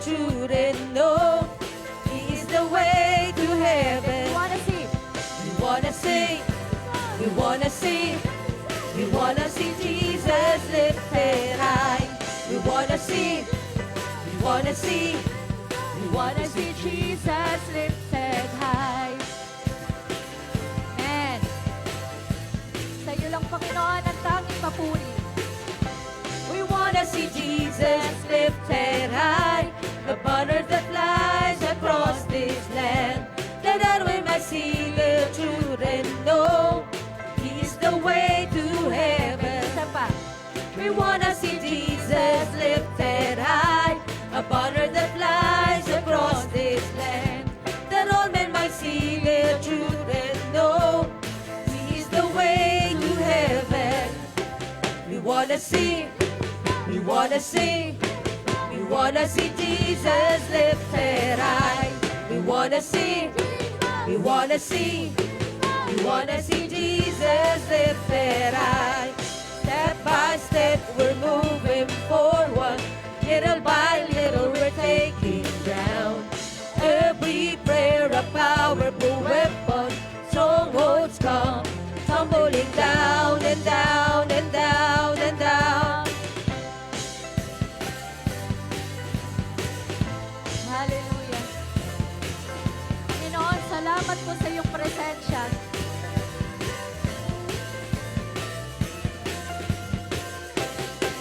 truth, and know He is the way to heaven. We wanna see, we wanna see, we wanna see Jesus lifted high. We wanna see, we wanna see, we wanna see Jesus lifted high. Amen. Sa iyo lang, Panginoon, ang tanging papuri. We wanna see Jesus lifted high upon earth that lies across this land, that we might see the truth and know He is the way to heaven. Isa pa. We wanna see Jesus lifted high upon earth that lies across this land, that all men might see the truth and know He is the way to heaven. We wanna see, we wanna see, we wanna see Jesus lifted high. We wanna see, we wanna see, we wanna see Jesus lifted high. Step by step we're moving forward, little by little we're taking ground. Every prayer a powerful weapon, strongholds come tumbling down and down and down and down. Hallelujah. Panginoon, salamat po sa iyong presensya.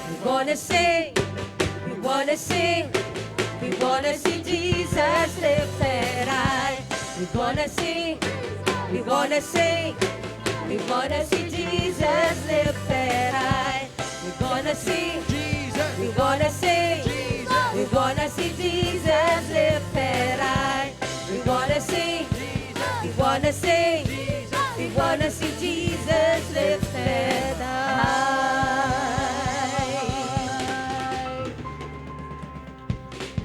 We wanna sing, we wanna sing, we wanna see Jesus lifted high. We wanna sing, we wanna sing, we wanna see Jesus lifted high. We wanna sing, we wanna sing, we wanna see Jesus lifted high. We wanna sing, we wanna sing, we wanna see Jesus lifted high.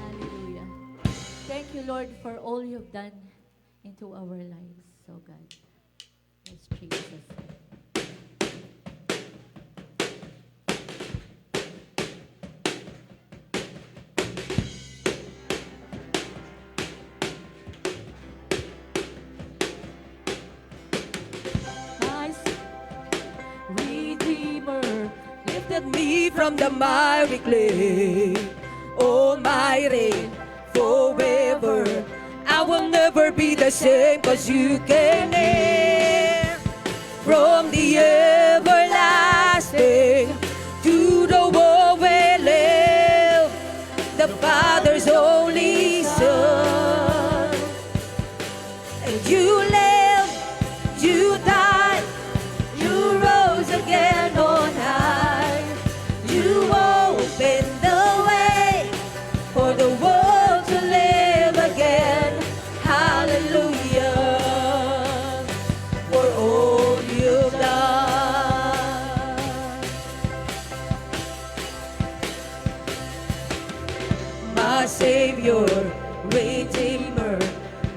Hallelujah. Thank you, Lord, for all you've done into our lives. So, God. Yes, Jesus. My Redeemer lifted me from the miry clay. Almighty, forever I will never be the same, 'cause you came in from the everlasting to the world we live, the Father's only Son. And you live, you died, you rose again on high. You opened the way for the world to live again. Hallelujah, for all you've done. My Savior, Redeemer,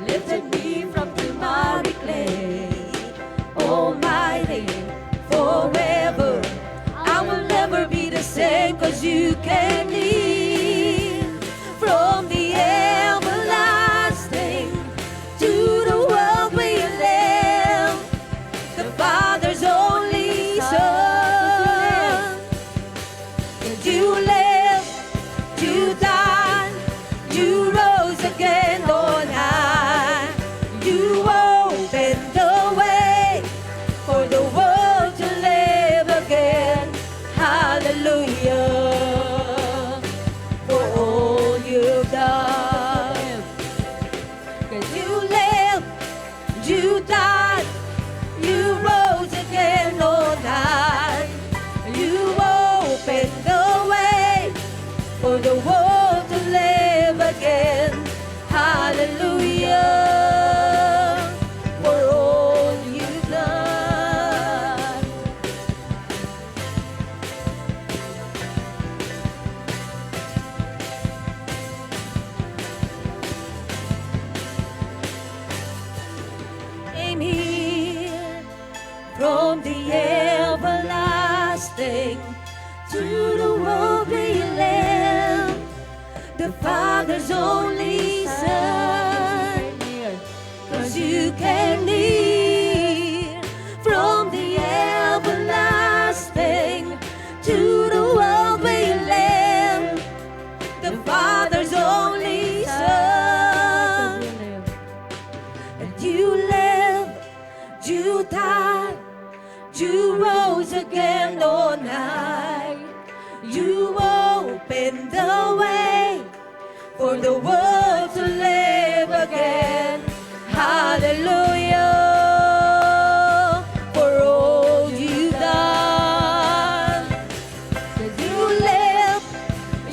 lifted me from the miry clay. Almighty, forever I will never be the same, 'cause you came in from the everlasting to the world we live, the Father's only Son. And you live, you died, you rose again on high. You opened the way for the world to live again. Hallelujah, for all you've done. 'Cause you live, you died, you rose again on high. You opened the way for the world to live again. Hallelujah, for all you've done. Came here from the everlasting to the world we live, the Father's only Son, 'cause you came near from the everlasting to the world we live, the Father's only Son. And you lived, you died, you rose again on high. You opened the way for the world to live again. Hallelujah, for all you've done. 'Cause you lived,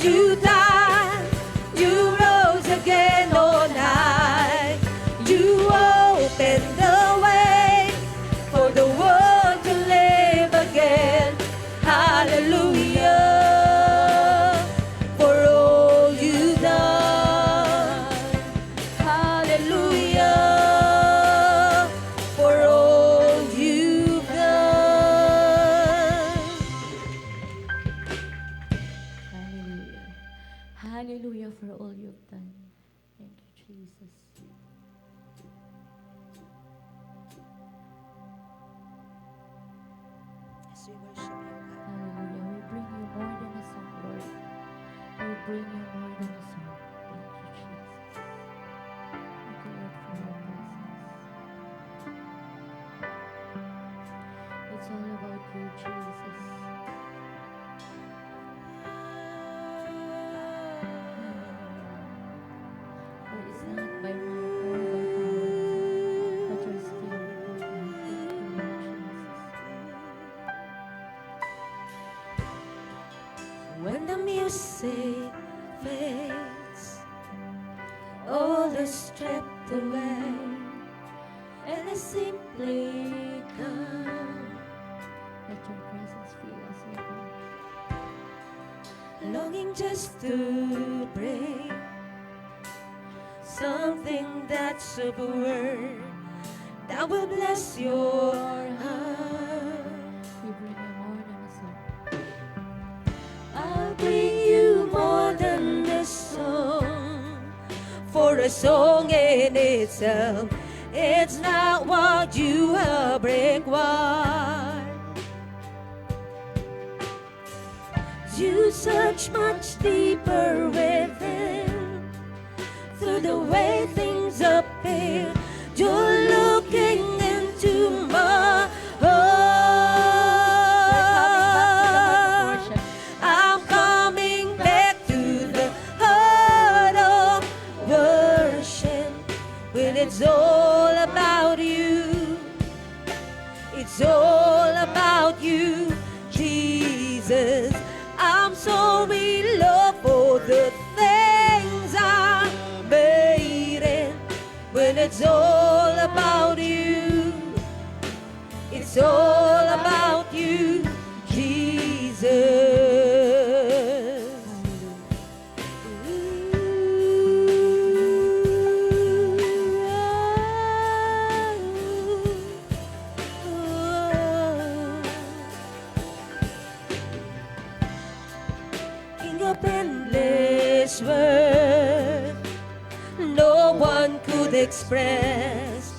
you died, you rose again on high. You opened the way for the world to live again. Hallelujah, for all you've done. Hallelujah, for all you've done. Hallelujah. Hallelujah for all you've done. Thank you, Jesus. As we worship you, Hallelujah. We bring you more than a song, Lord. We bring you more than a song. Thank you, Jesus. Thank you, Lord, for your presence. It's all about you, Jesus. For it's not by might or by power, but your spirit, Lord God. Thank you, Lord Jesus. when the music fades, all is stripped away, and I simply come, Let your presence fill us, O God. longing just to bring something that's a word that will bless your heart. We bring you more than a song. I'll bring you more than a song, for a song in itself, it's not what you have required. You search much deeper within, through the way things appear. You're looking into my heart. I'm coming back to the heart of worship, when it's all about you. It's all about you, Jesus. I'm sorry, Lord, for the things I made it, when it's all about you. It's all about you, Jesus. King of endless worth, no one could express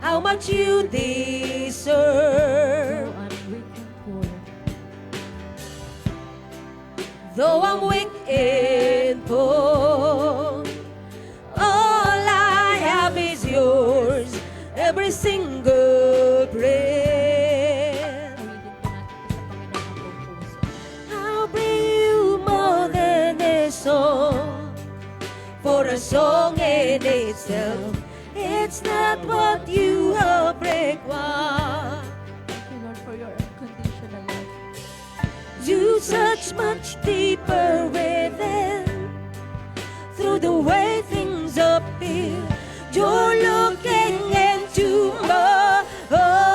how much you deserve. Though I'm weak and poor, Though I'm weak and poor, all I have is yours, every single breath. awitin po natin ito sa Panginoon ng buong puso. I'll bring you more than a song, for a song in itself, it's not what you have required. Thank you, Lord, for your unconditional love. You search much deeper within, through the way things appear. You're looking into my heart.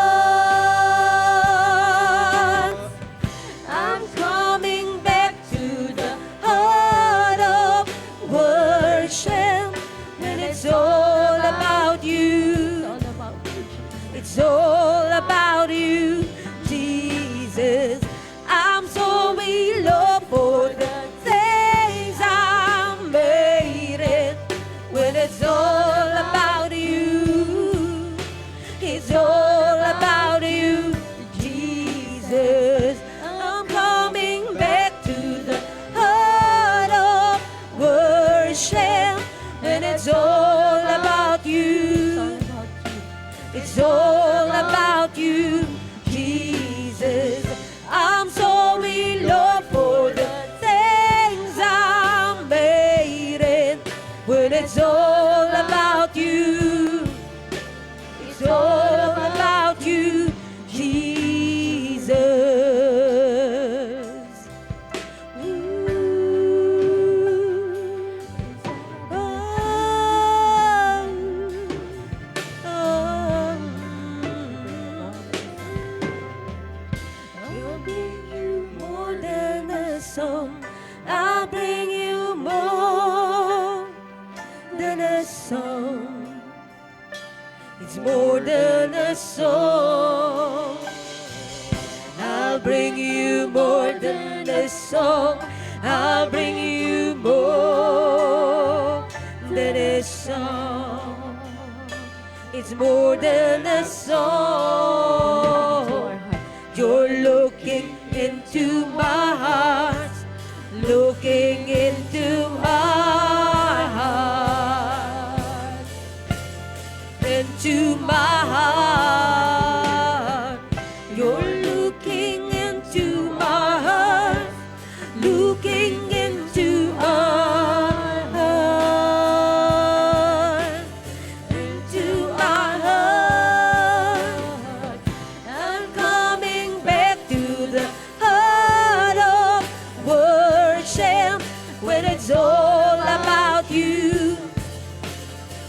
I'm coming back to the heart of worship, when it's all about you. It's all about you, Jesus. It's all about you, Jesus. I'm sorry, Lord, for the things I made. song. I'll bring you more than a song. It's more than a song. I'll bring you more than a song. I'll bring you more than a song. It's more than a song. You're looking into my heart, looking into my heart, into my heart. You're looking into my heart, looking into our heart, into our heart. I'm coming back to the heart of worship, when it's all about you.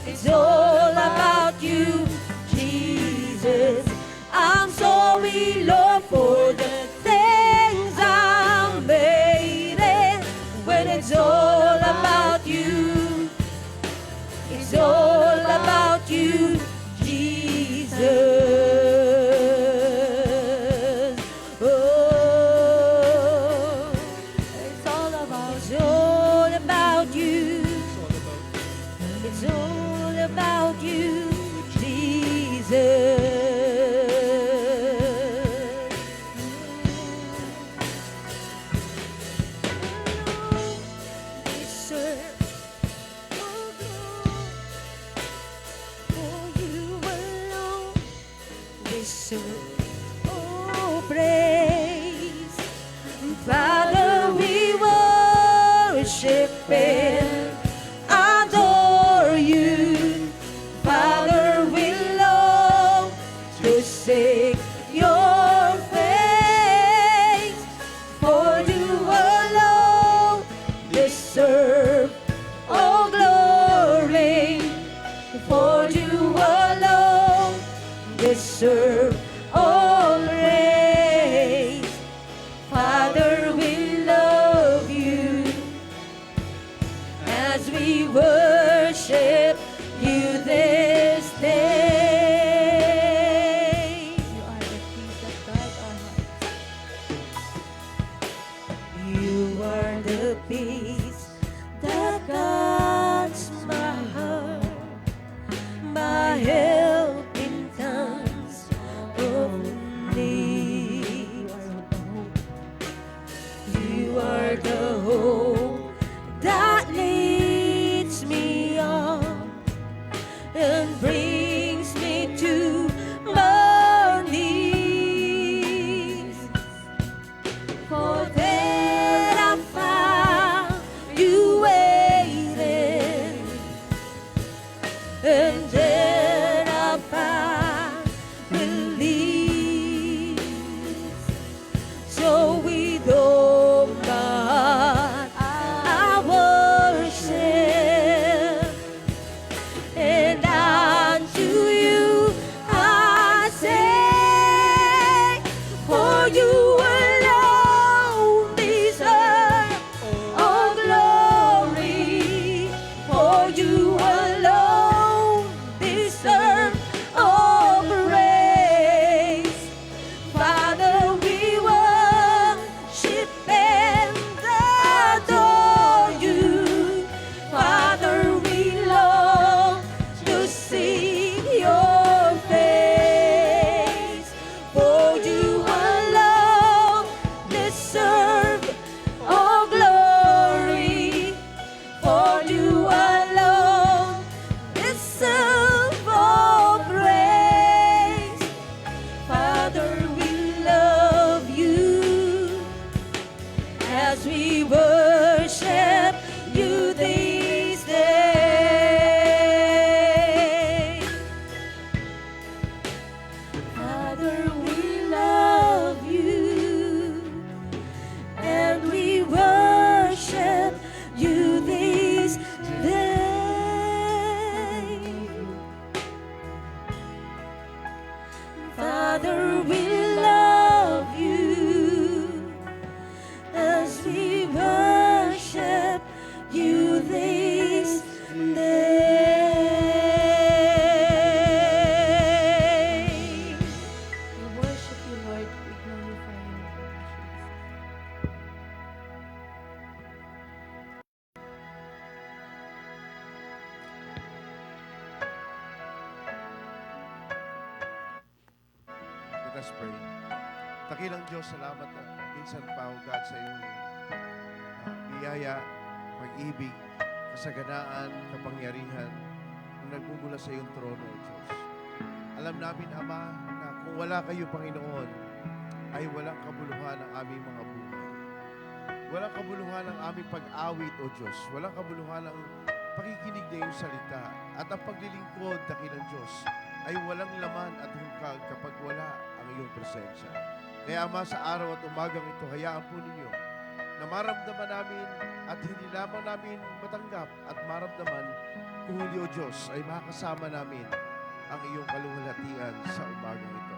It's all about you, Jesus. I'm sorry, Lord, for the things I made it. When it's all about you, it's all about you, Jesus. Oh, it's all about you. It's all about you, Jesus. Oh, praise, Father, we worship and adore you. Father, we long to seek your face, for you alone deserve all glory, for you alone deserve all praise. Father, we love you as we worship you this day. You are the peace that guides our hearts. You are the peace that guides my heart, my help in times of need. You are the hope that leads me on and brings me to my knees. For there I found you, Lord. We glorify you, Jesus. Let us pray. Dakilang Diyos, salamat na minsan pa, O God, sa iyong biyaya, pag-ibig, kasaganaan, kapangyarihan na nagmumula sa iyong trono, O Diyos. Alam namin, Ama, na kung wala kayo, Panginoon, ay walang kabuluhan ang aming mga buhay. Walang kabuluhan ang aming pag-awit, O Diyos. Walang kabuluhan ang pakikinig na iyong salita. At ang paglilingkod, dakilang Diyos, ay walang laman at hungkag kapag wala ang iyong presensya. Kaya Ama, sa araw at umagang ito, hayaan po ninyo na maramdaman namin at hindi lamang namin matanggap at maramdaman kung hindi, O Diyos, ay makasama namin ang iyong kaluwalhatian sa umagang ito.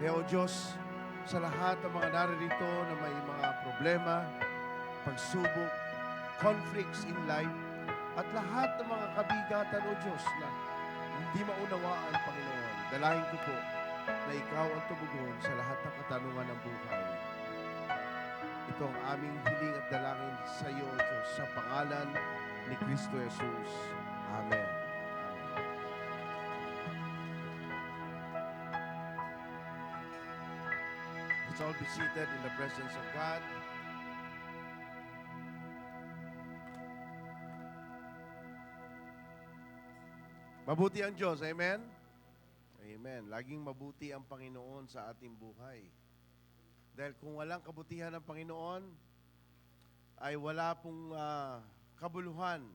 Kaya, O Diyos, sa lahat ng mga naririto na may mga problema, pagsubok, conflicts in life, at lahat ng mga kabigatan, O Diyos, na hindi maunawaan, Panginoon, dalahin ko po na ikaw ang tumugon sa lahat ng katanungan ng buhay. Ito ang aming hiling at dalangin sa iyo, O Diyos, sa pangalan ni Kristo Jesus. Amen. Let's all be seated in the presence of God. Mabuti ang Diyos. Amen? Amen. Laging mabuti ang Panginoon sa ating buhay. Dahil kung walang kabutihan ng Panginoon, ay wala pong kabuluhan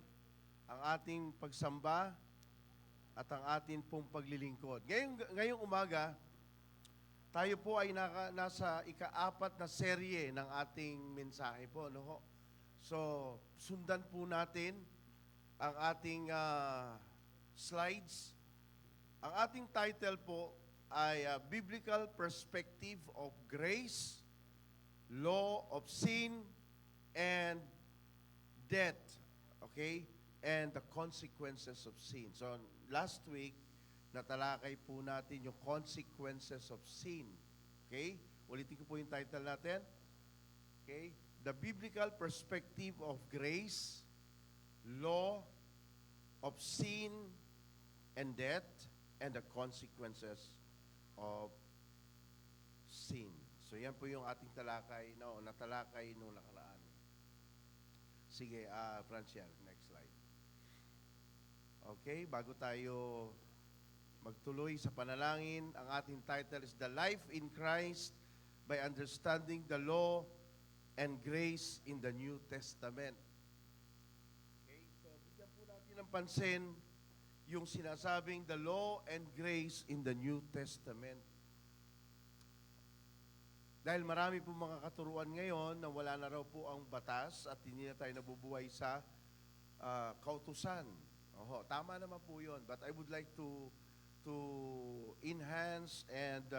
ang ating pagsamba at ang ating pong paglilingkod. Ngayong umaga, tayo po ay nasa ika-4 na serye ng ating mensahe po. No ho? So, sundan po natin ang ating slides. Ang ating title po ay Biblical Perspective of Grace, Law of Sin, and Death. Okay? And the consequences of sin. So, last week, natalakay po natin yung consequences of sin. Okay? Ulitin ko po yung title natin. Okay? The Biblical Perspective of Grace, Law of Sin, and Death, and the consequences of sin. So yan po yung ating natalakay nung nakaraan. Sige, Franciel, next slide. Okay, bago tayo magtuloy sa panalangin, ang ating title is The Life in Christ by Understanding the Law and Grace in the New Testament. Okay, so bigyan po natin ng pansin yung sinasabing the law and grace in the New Testament. Dahil marami po mga katuruan ngayon na wala na raw po ang batas at hindi na tayo nabubuhay sa kautusan. Oho, tama naman po yun. But I would like to enhance and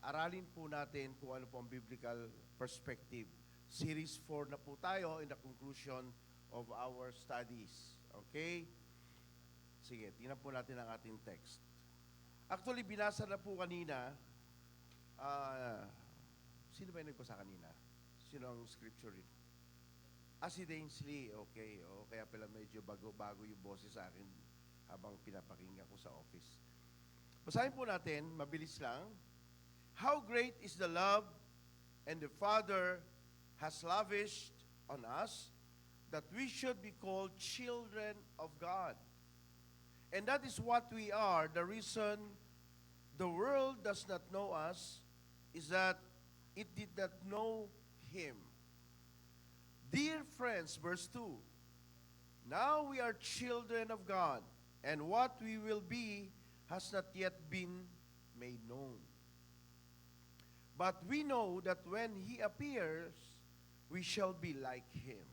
aralin po natin kung ano po ang biblical perspective. Series 4 na po tayo in the conclusion of our studies. Okay? Sige, tingnan po natin ang ating text. Actually, binasa na po kanina. Sino ba yung nagpasa kanina? Sino ang scripture read? Si Dainsley. Okay. Kaya pala medyo bago yung boses sa akin habang pinapakinggan ko sa office. Basahin po natin, mabilis lang. How great is the love and the Father has lavished on us that we should be called children of God. And that is what we are. The reason the world does not know us is that it did not know Him. Dear friends, verse 2, now we are children of God, and what we will be has not yet been made known. But we know that when He appears, we shall be like Him.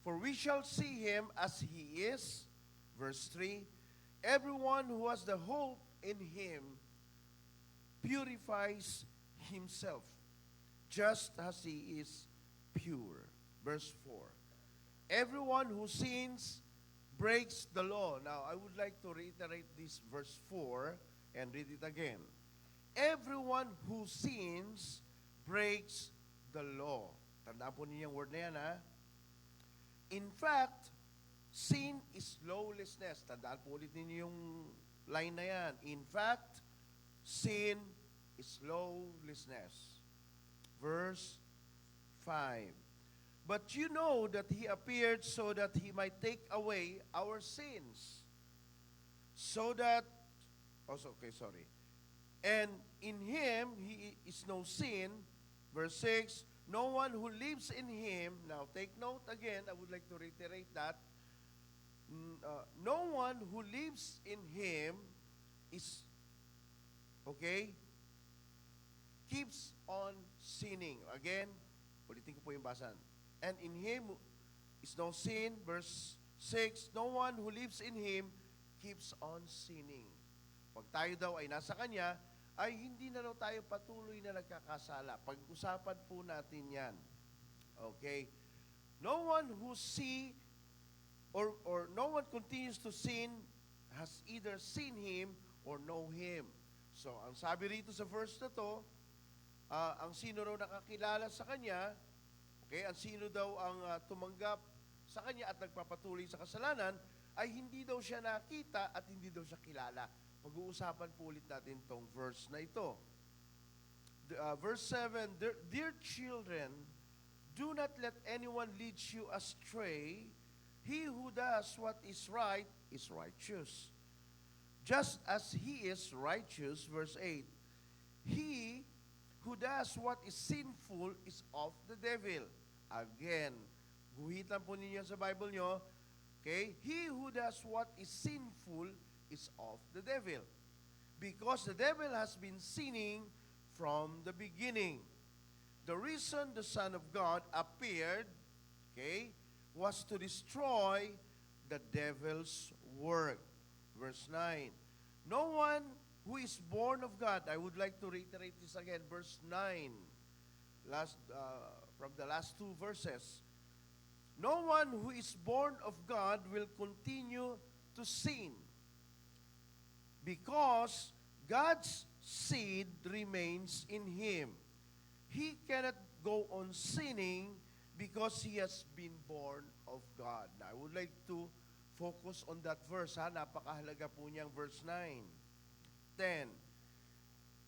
For we shall see Him as He is. Verse 3, everyone who has the hope in Him purifies himself, just as he is pure. Verse 4, everyone who sins breaks the law. Now, I would like to reiterate this verse 4 and read it again. everyone who sins breaks the law. Tandaan po ninyo yung word na yan, ha? In fact, sin is lawlessness. Tandaan po ulit ninyo yung line na yan. In fact, sin is lawlessness. Verse 5. But you know that He appeared so that He might take away our sins. So that, and in Him, He is no sin. Verse 6, no one who lives in Him, now take note again, I would like to reiterate that, no one who lives in Him is, keeps on sinning. Again, ulitin ko po yung basan. And in Him is no sin. Verse 6, no one who lives in Him keeps on sinning. Pag tayo daw ay nasa Kanya, ay hindi na daw tayo patuloy na nagkakasala. Pag-usapan po natin yan. Okay? No one who or no one continues to sin has either seen Him or know Him. So, ang sabi rito sa verse na to, ang sino raw nakakilala sa Kanya, ang sino daw ang tumanggap sa Kanya at nagpapatuloy sa kasalanan, ay hindi daw siya nakita at hindi daw siya kilala. Pag-uusapan po ulit natin tong verse na ito. Verse 7, Dear children, do not let anyone lead you astray. He who does what is right is righteous, just as he is righteous. Verse 8, he who does what is sinful is of the devil. Again, guhitan po ninyo sa Bible nyo. Okay? He who does what is sinful is of the devil. Because the devil has been sinning from the beginning. The reason the Son of God appeared, was to destroy the devil's work. Verse 9. No one who is born of God, I would like to reiterate this again, verse 9, from the last two verses. No one who is born of God will continue to sin, because God's seed remains in him. He cannot go on sinning because he has been born of God. Now, I would like to focus on that verse. Napakahalaga po niyang verse 9. 10.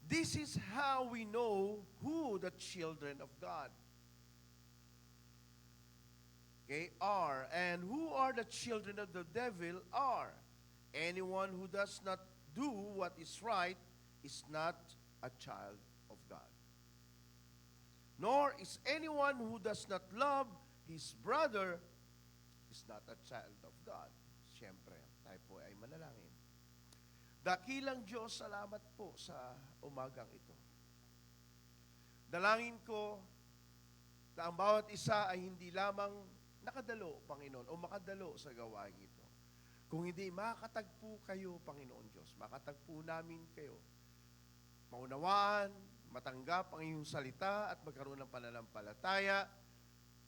This is how we know who the children of God are, and who are the children of the devil are. Anyone who does not do what is right is not a child of God. Nor is anyone who does not love his brother is not a child of God. Siyempre, tayo po ay manalangin. Dakilang Diyos, salamat po sa umagang ito. Dalangin ko na ang bawat isa ay hindi lamang nakadalo, Panginoon, o makadalo sa gawain ito. Kung hindi, makatagpo kayo, Panginoon Diyos. Makatagpo namin kayo. Maunawaan, matanggap ang iyong salita at magkaroon ng pananampalataya.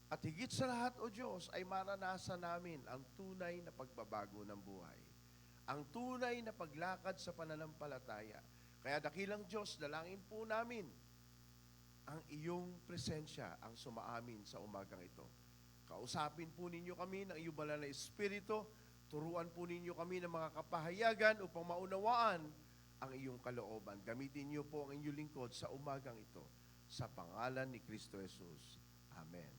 At higit sa lahat, O Diyos, ay maranasan namin ang tunay na pagbabago ng buhay. Ang tunay na paglakad sa pananampalataya. Kaya dakilang Diyos, dalangin po namin ang iyong presensya ang sumaamin sa umagang ito. Kausapin po ninyo kami ng iyong banal na Espiritu. Turuan po ninyo kami ng mga kapahayagan upang maunawaan ang iyong kalooban. Gamitin niyo po ang inyong lingkod sa umagang ito. Sa pangalan ni Kristo Jesus. Amen.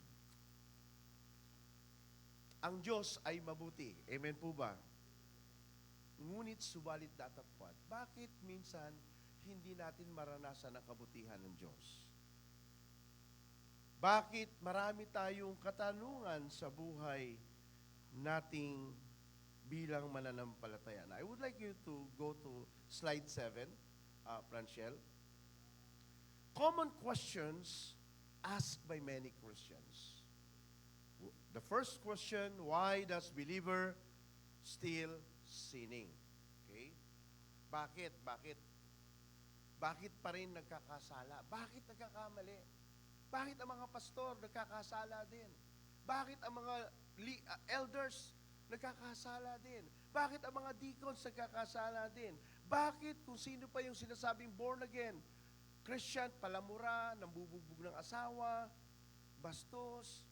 Ang Diyos ay mabuti. Amen po ba? Ngunit subalit datapwat. Bakit minsan hindi natin maranasan ang kabutihan ng Diyos? Bakit marami tayong katanungan sa buhay nating bilang mananampalataya? I would like you to go to slide 7, Franchel. Common questions asked by many Christians. The first question, why does believer still sinning? Okay? Bakit? Bakit pa rin nagkakasala? Bakit nagkakamali? Bakit ang mga pastor nagkakasala din? Bakit ang mga elders nagkakasala din? Bakit ang mga deacons nagkakasala din? Bakit kung sino pa yung sinasabing born again? Christian, palamura, nambubugbog ng asawa, bastos,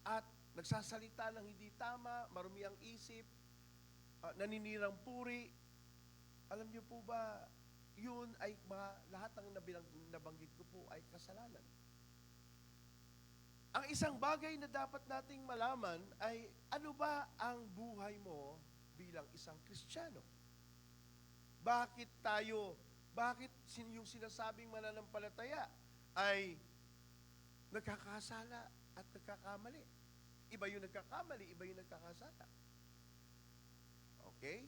at nagsasalita ng hindi tama, marumi ang isip, naninirang puri. Alam niyo po ba, yun ay lahat ng nabanggit ko po ay kasalanan. Ang isang bagay na dapat nating malaman ay ano ba ang buhay mo bilang isang Kristiyano? Bakit yung sinasabing mananampalataya ay nagkakasala at nagkakamali? Iba yung nagkakamali, iba yung nagkakasala. Okay?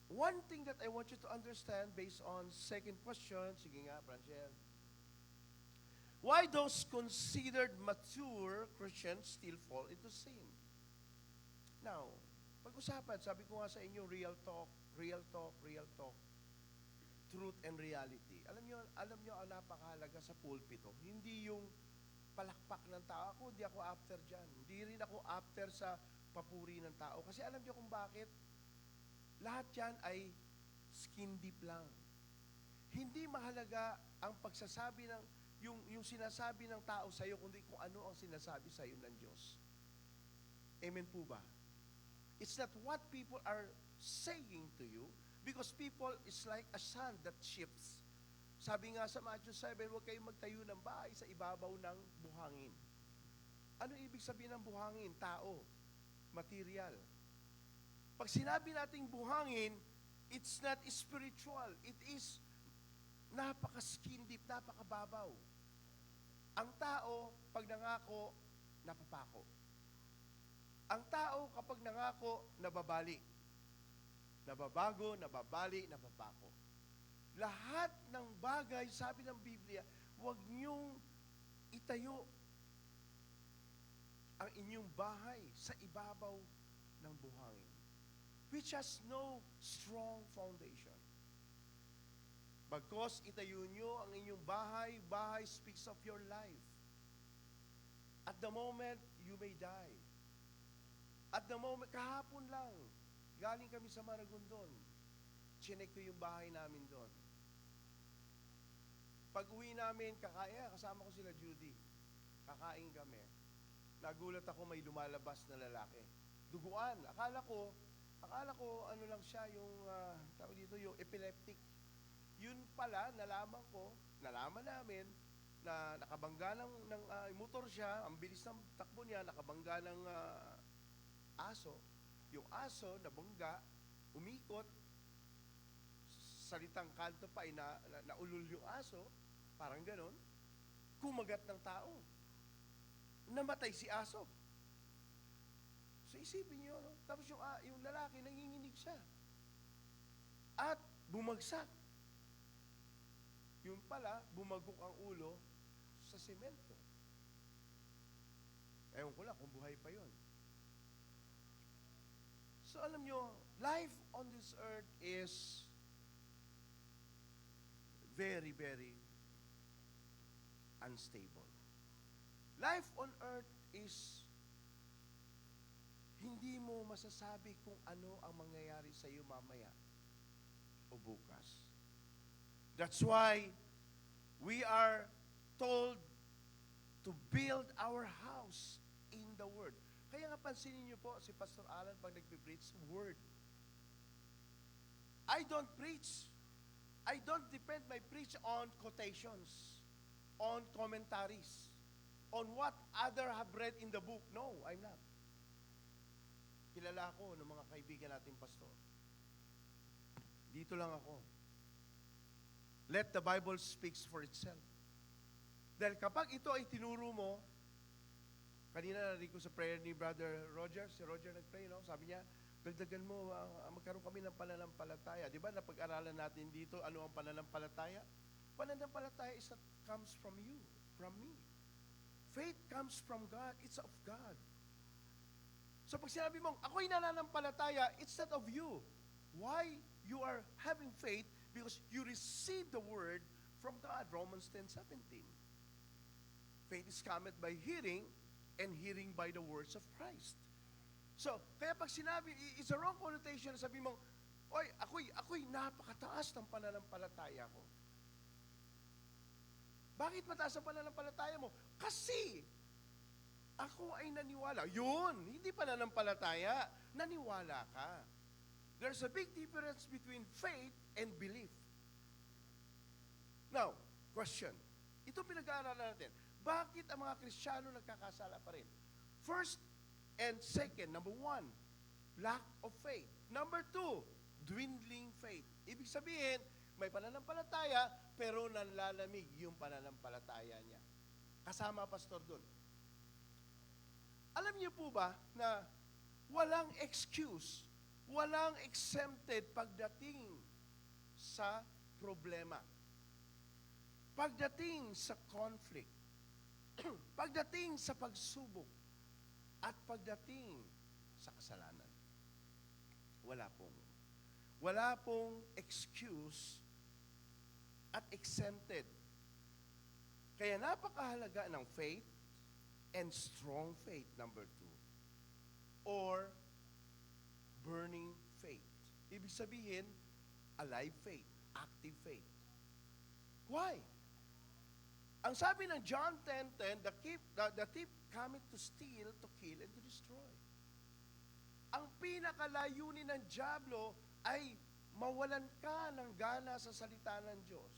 One thing that I want you to understand based on second question, sige nga, Franchel. Why those considered mature Christians still fall into sin? Now, pag-usapan, sabi ko nga sa inyo, real talk, real talk, real talk. Truth and reality. Alam nyo ang napakahalaga sa pulpito. Hindi yung palakpak ng tao. Hindi ako after dyan. Hindi rin ako after sa papuri ng tao. Kasi alam nyo kung bakit? Lahat yan ay skin deep lang. Hindi mahalaga ang pagsasabi ng, yung sinasabi ng tao sa iyo, kundi kung ano ang sinasabi sa iyo ng Diyos. Amen po ba? It's not what people are saying to you, because people is like a sand that shifts. Sabi nga sa Matthew 7, huwag kayong magtayo ng bahay sa ibabaw ng buhangin. Ano ibig sabihin ng buhangin? Tao, material. Pag sinabi nating buhangin, it's not spiritual. It is napaka-skin deep, napakababaw. Ang tao, pag nangako, napapako. Ang tao, kapag nangako, nababali. Nababago, nababali, napapako. Lahat ng bagay, sabi ng Biblia, huwag niyong itayo ang inyong bahay sa ibabaw ng buhangin, which has no strong foundation. Bagkos itayo nyo ang inyong bahay, bahay speaks of your life. At the moment, you may die. At the moment, kahapon lang, galing kami sa Maragondon. Chinek ko yung bahay namin doon. Pag uwi namin, kasama ko sila Judy. Kakain kami. Nagulat ako may lumalabas na lalaki. Duguan. Akala ko ano lang siya, yung, tawag dito, yung epileptic. Yun pala, nalaman namin, na nakabangga ng motor siya, ang bilis ng takbo niya, nakabangga ng aso. Yung aso, nabangga, umikot, salitang kanto pa, naulol yung aso, parang ganon, kumagat ng tao. Namatay si aso. So isipin niyo, no? Tapos yung lalaki, nanginginig siya. At bumagsak. Yung pala, bumagok ang ulo sa semento. Ewan ko lang kung buhay pa yon. So alam nyo, life on this earth is very, very unstable. Life on earth is hindi mo masasabi kung ano ang mangyayari sa iyo mamaya o bukas. That's why we are told to build our house in the Word. Kaya nga pansinin niyo po si Pastor Alan pag nagpe-preach, Word. I don't depend my preach on quotations, on commentaries, on what other have read in the book. No, I'm not. Kilala ako ng mga kaibigan nating pastor. Dito lang ako. Let the Bible speaks for itself. Dahil kapag ito ay tinuro mo, kanina narinig ko sa prayer ni Brother Roger, si Roger nag-pray, no? Sabi niya, dagdagan mo, magkaroon kami ng pananampalataya. Di ba, napag-aralan natin dito, ano ang pananampalataya? Pananampalataya is that comes from you, from me. Faith comes from God, it's of God. So pag sinabi mong, ako'y nananampalataya, it's not of you. Why you are having faith? Because you receive the word from God, Romans 10:17. Faith is cometh by hearing, and hearing by the words of Christ. So, kaya pag sinabi, it's a wrong connotation, sabi mo, oy, ako'y napakataas ng pananampalataya ko. Bakit mataas ang pananampalataya mo? Kasi, ako ay naniwala. Yun, hindi pananampalataya. Naniwala ka. There's a big difference between faith and belief. Now, question. Ito pinag-aaralan natin. Bakit ang mga Kristiyano nagkakasala pa rin? First and second, number one, lack of faith. Number two, dwindling faith. Ibig sabihin, may pananampalataya, pero nanlalamig yung pananampalataya niya. Kasama, Pastor, doon. Alam niyo po ba na walang excuse, walang exempted pagdating sa problema, pagdating sa conflict, pagdating sa pagsubok, at pagdating sa kasalanan. Wala pong excuse at exempted. Kaya napakahalaga ng faith and strong faith, number two. Or burning faith. Ibig sabihin, alive faith, active faith. Why? Ang sabi ng John 10:10, the thief cometh to steal, to kill, and to destroy. Ang pinakalayunin ng dyablo ay mawalan ka ng gana sa salita ng Diyos.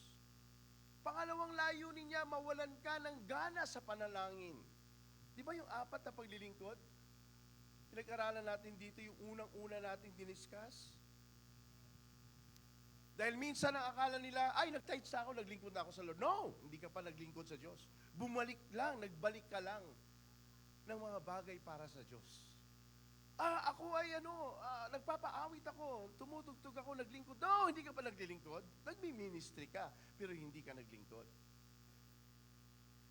Pangalawang layunin niya, mawalan ka ng gana sa panalangin. Di ba yung apat na paglilingkod? Pinag-aralan natin dito yung unang-una nating diniscuss. Dahil minsan ang akala nila, ay, nag-tithes ako, naglingkod na ako sa Lord. No, hindi ka pa naglingkod sa Diyos. Bumalik lang, nagbalik ka lang ng mga bagay para sa Diyos. Ako ay nagpapaawit ako, tumutugtog ako, naglingkod. No, hindi ka pa naglilingkod. Nagmi-ministry ka, pero hindi ka naglingkod.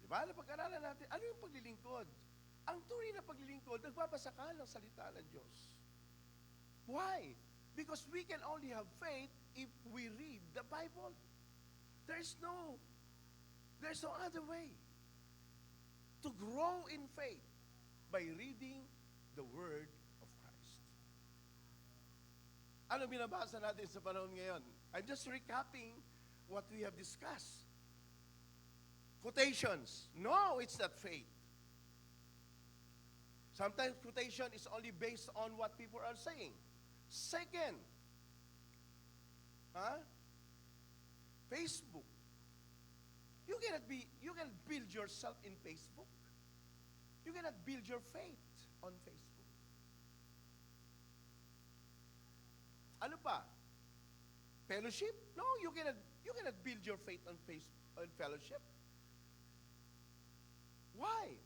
Diba? Napag-aralan natin, ano yung paglilingkod? Ang tunay na paglilingkod, nagbabasa ka ng salita ng Diyos. Why? Because we can only have faith if we read the Bible. There's no other way to grow in faith by reading the Word of Christ. Ano binabasa natin sa panahon ngayon? I'm just recapping what we have discussed. Quotations. No, it's not faith. Sometimes quotation is only based on what people are saying. Second, Facebook. You cannot build yourself in Facebook. You cannot build your faith on Facebook. Ano pa? Fellowship? No, you cannot build your faith on fellowship. Why?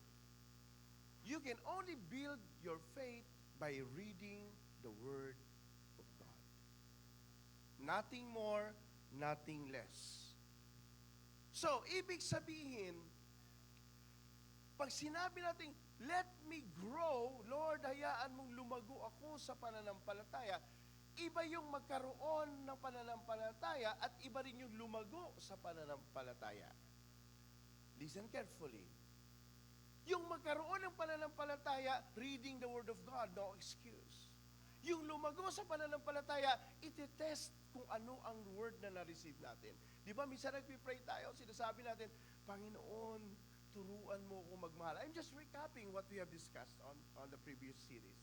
You can only build your faith by reading the Word of God. Nothing more, nothing less. So, ibig sabihin, pag sinabi natin, let me grow, Lord, hayaan mong lumago ako sa pananampalataya, iba yung magkaroon ng pananampalataya at iba rin yung lumago sa pananampalataya. Listen carefully. Yung magkaroon ng pananampalataya, reading the Word of God, no excuse. Yung lumago sa pananampalataya, iti-test kung ano ang word na na-receive natin. Di ba, minsan nagpipray tayo, sinasabi natin, Panginoon, turuan mo akong magmahal. I'm just recapping what we have discussed on the previous series.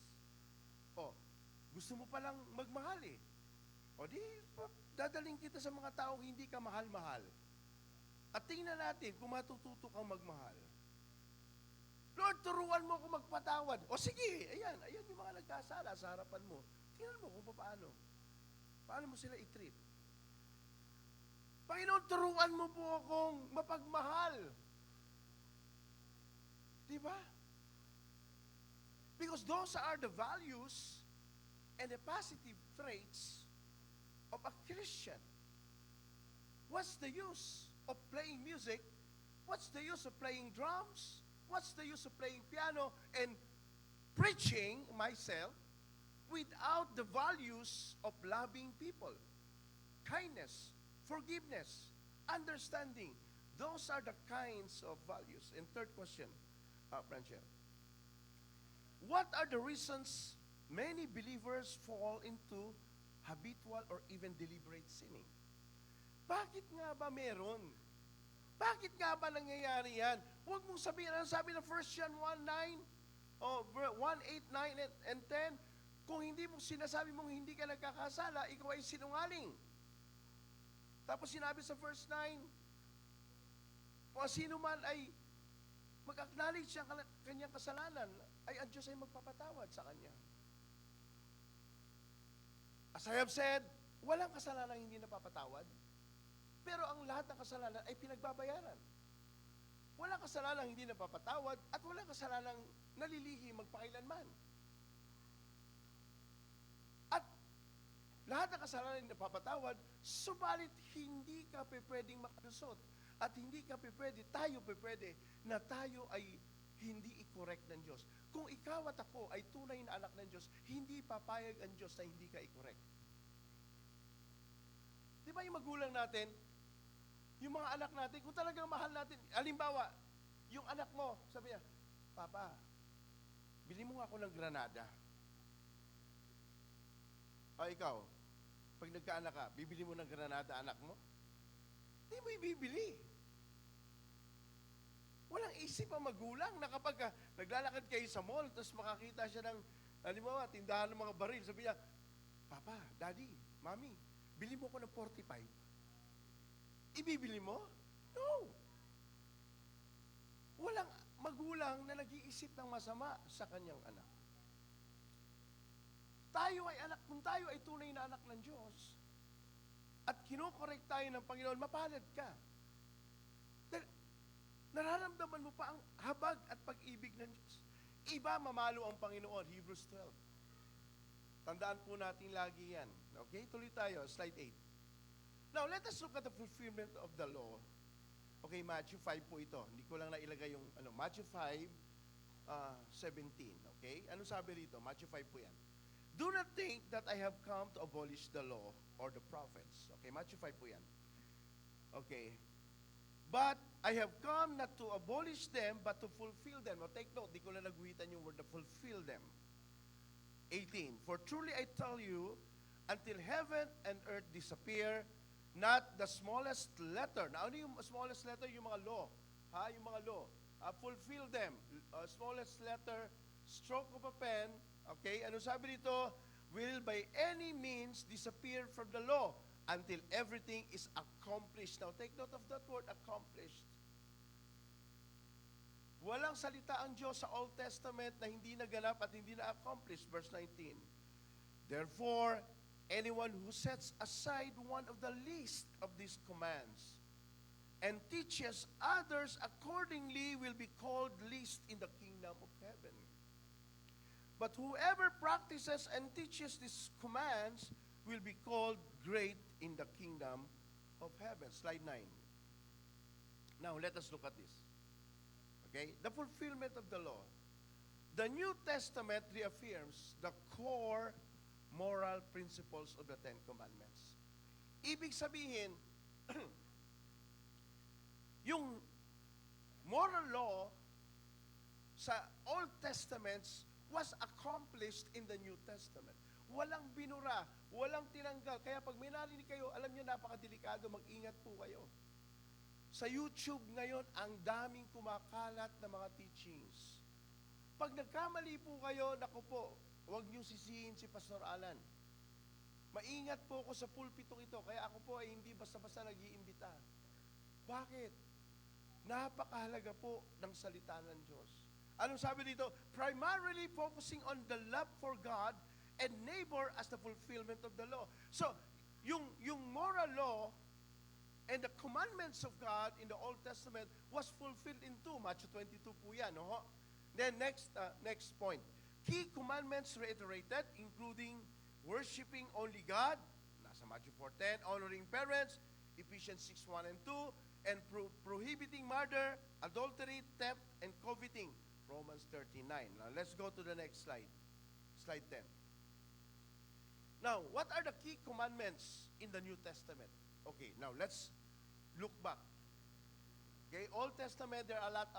Gusto mo palang magmahal eh. Di, dadaling kita sa mga taong hindi ka mahal-mahal. At tingnan natin kung matututo kang magmahal. Lord, turuan mo ako magpatawad. Sige, ayan yung mga nagkasala sa harapan mo. Tingnan mo kung paano. Paano mo sila i-treat. Panginoon, turuan mo po akong mapagmahal. Diba? Because those are the values and the positive traits of a Christian. What's the use of playing music? What's the use of playing drums? What's the use of playing piano and preaching myself without the values of loving people? Kindness, forgiveness, understanding. Those are the kinds of values. And third question, Franchel. What are the reasons many believers fall into habitual or even deliberate sinning. Bakit nga ba meron? Bakit nga ba nangyayari yan? Huwag mong sabihin, ano sabi ng 1 John 1:9, o 1:8, 9, and 10, kung hindi mo sinasabi mong hindi ka nagkakasala, ikaw ay sinungaling. Tapos sinabi sa verse 9, kung sino man ay mag-acknowledge ang kanyang kasalanan, ay ang Diyos ay magpapatawad sa kanya. As I have said, walang kasalanan hindi napapatawad. Pero ang lahat ng kasalanan ay pinagbabayaran. Walang kasalanan hindi napapatawad at walang kasalanan nalilihi magpakailanman. At lahat ng kasalanan hindi napapatawad, subalit hindi ka pwedeng makalusot. At hindi ka pwede, tayo pwede, na tayo ay hindi i-correct ng Diyos. Kung ikaw at ako ay tunay na anak ng Diyos, hindi papayag ang Diyos na hindi ka i-correct. Di ba yung magulang natin, yung mga anak natin, kung talagang mahal natin, halimbawa, yung anak mo, sabi niya, Papa, bili mo nga ako ng granada. O ikaw, pag nagkaanak ka, bibili mo ng granada anak mo? Hindi mo ibibili. Walang isip ang magulang na kapag naglalakad kayo sa mall, tapos makakita siya ng, halimbawa, tindahan ng mga baril, sabi niya, Papa, Daddy, Mami, bili mo ko ng 45. Ibibili mo? No. Walang magulang na nag-iisip ng masama sa kanyang anak. Tayo ay anak, kung tayo ay tunay na anak ng Diyos, at kinokorek tayo ng Panginoon, mapalad ka. Dahil nararamdaman mo pa ang habag at pag-ibig ng Diyos. Iba mamalo ang Panginoon, Hebrews 12. Tandaan po natin lagi yan. Okay, tuloy tayo, slide 8. Now, let us look at the fulfillment of the law. Okay, Matthew 5 po ito. Hindi ko lang nailagay yung, Matthew 5, 17. Okay? Ano sabi rito? Matthew 5 po yan. Do not think that I have come to abolish the law or the prophets. Okay, Matthew 5 po yan. Okay. But I have come not to abolish them, but to fulfill them. Now, take note, di ko lang nagwitan yung word na fulfill them. 18. For truly I tell you, until heaven and earth disappear, not the smallest letter. Now, ano yung smallest letter? Yung mga law. Ha? Yung mga law. Fulfill them. Smallest letter, stroke of a pen. Okay? Ano sabi dito? Will by any means disappear from the law until everything is accomplished. Now, take note of that word, accomplished. Walang salita ang Diyos sa Old Testament na hindi naganap at hindi na-accomplish. Verse 19. Therefore, anyone who sets aside one of the least of these commands and teaches others accordingly will be called least in the kingdom of heaven. But whoever practices and teaches these commands will be called great in the kingdom of heaven. Slide 9. Now, let us look at this. Okay? The fulfillment of the law. The New Testament reaffirms the core moral principles of the Ten Commandments. Ibig sabihin, yung moral law sa Old Testaments was accomplished in the New Testament. Walang binura, walang tinanggal. Kaya pag may narinig kayo, alam niyo napakadelikado, mag-ingat po kayo. Sa YouTube ngayon, ang daming kumakalat na mga teachings. Pag nagkamali po kayo, naku po, huwag niyo sisihin si Pastor Alan. Maingat po ako sa pulpitong ito, kaya ako po ay hindi basta-basta nag-iimbita. Bakit? Napakahalaga po ng salita ng Diyos. Anong sabi dito? Primarily focusing on the love for God and neighbor as the fulfillment of the law. So, yung moral law and the commandments of God in the Old Testament was fulfilled in two. Matthew 22 po yan. No? Then next point. Key commandments reiterated, including worshiping only God, nasa Matthew 4:10, honoring parents, Ephesians 6:1 and 2, and prohibiting murder, adultery, theft, and coveting, Romans 13:9. Now, let's go to the next slide. Slide 10. Now, what are the key commandments in the New Testament? Okay, now let's look back. Okay, Old Testament, there's a lot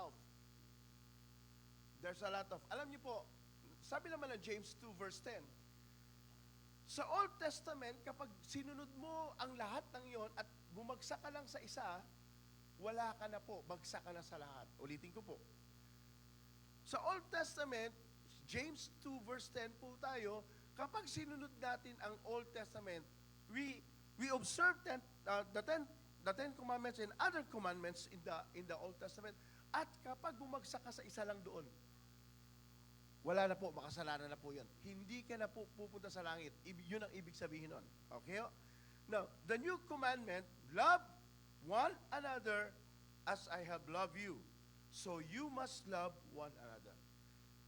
of. Alam niyo po, sabi naman ng James 2 verse 10, sa Old Testament, kapag sinunod mo ang lahat ng yon at bumagsak ka lang sa isa, wala ka na po, bagsak ka na sa lahat. Ulitin ko po. Sa Old Testament, James 2 verse 10 po tayo, kapag sinunod natin ang Old Testament, we observe the Ten Commandments and other commandments in the Old Testament. At kapag bumagsak ka sa isa lang doon, wala na po, makasalanan na po yun. Hindi ka na po pupunta sa langit. Yun ang ibig sabihin nun. Okay? Now, the new commandment, love one another as I have loved you. So you must love one another.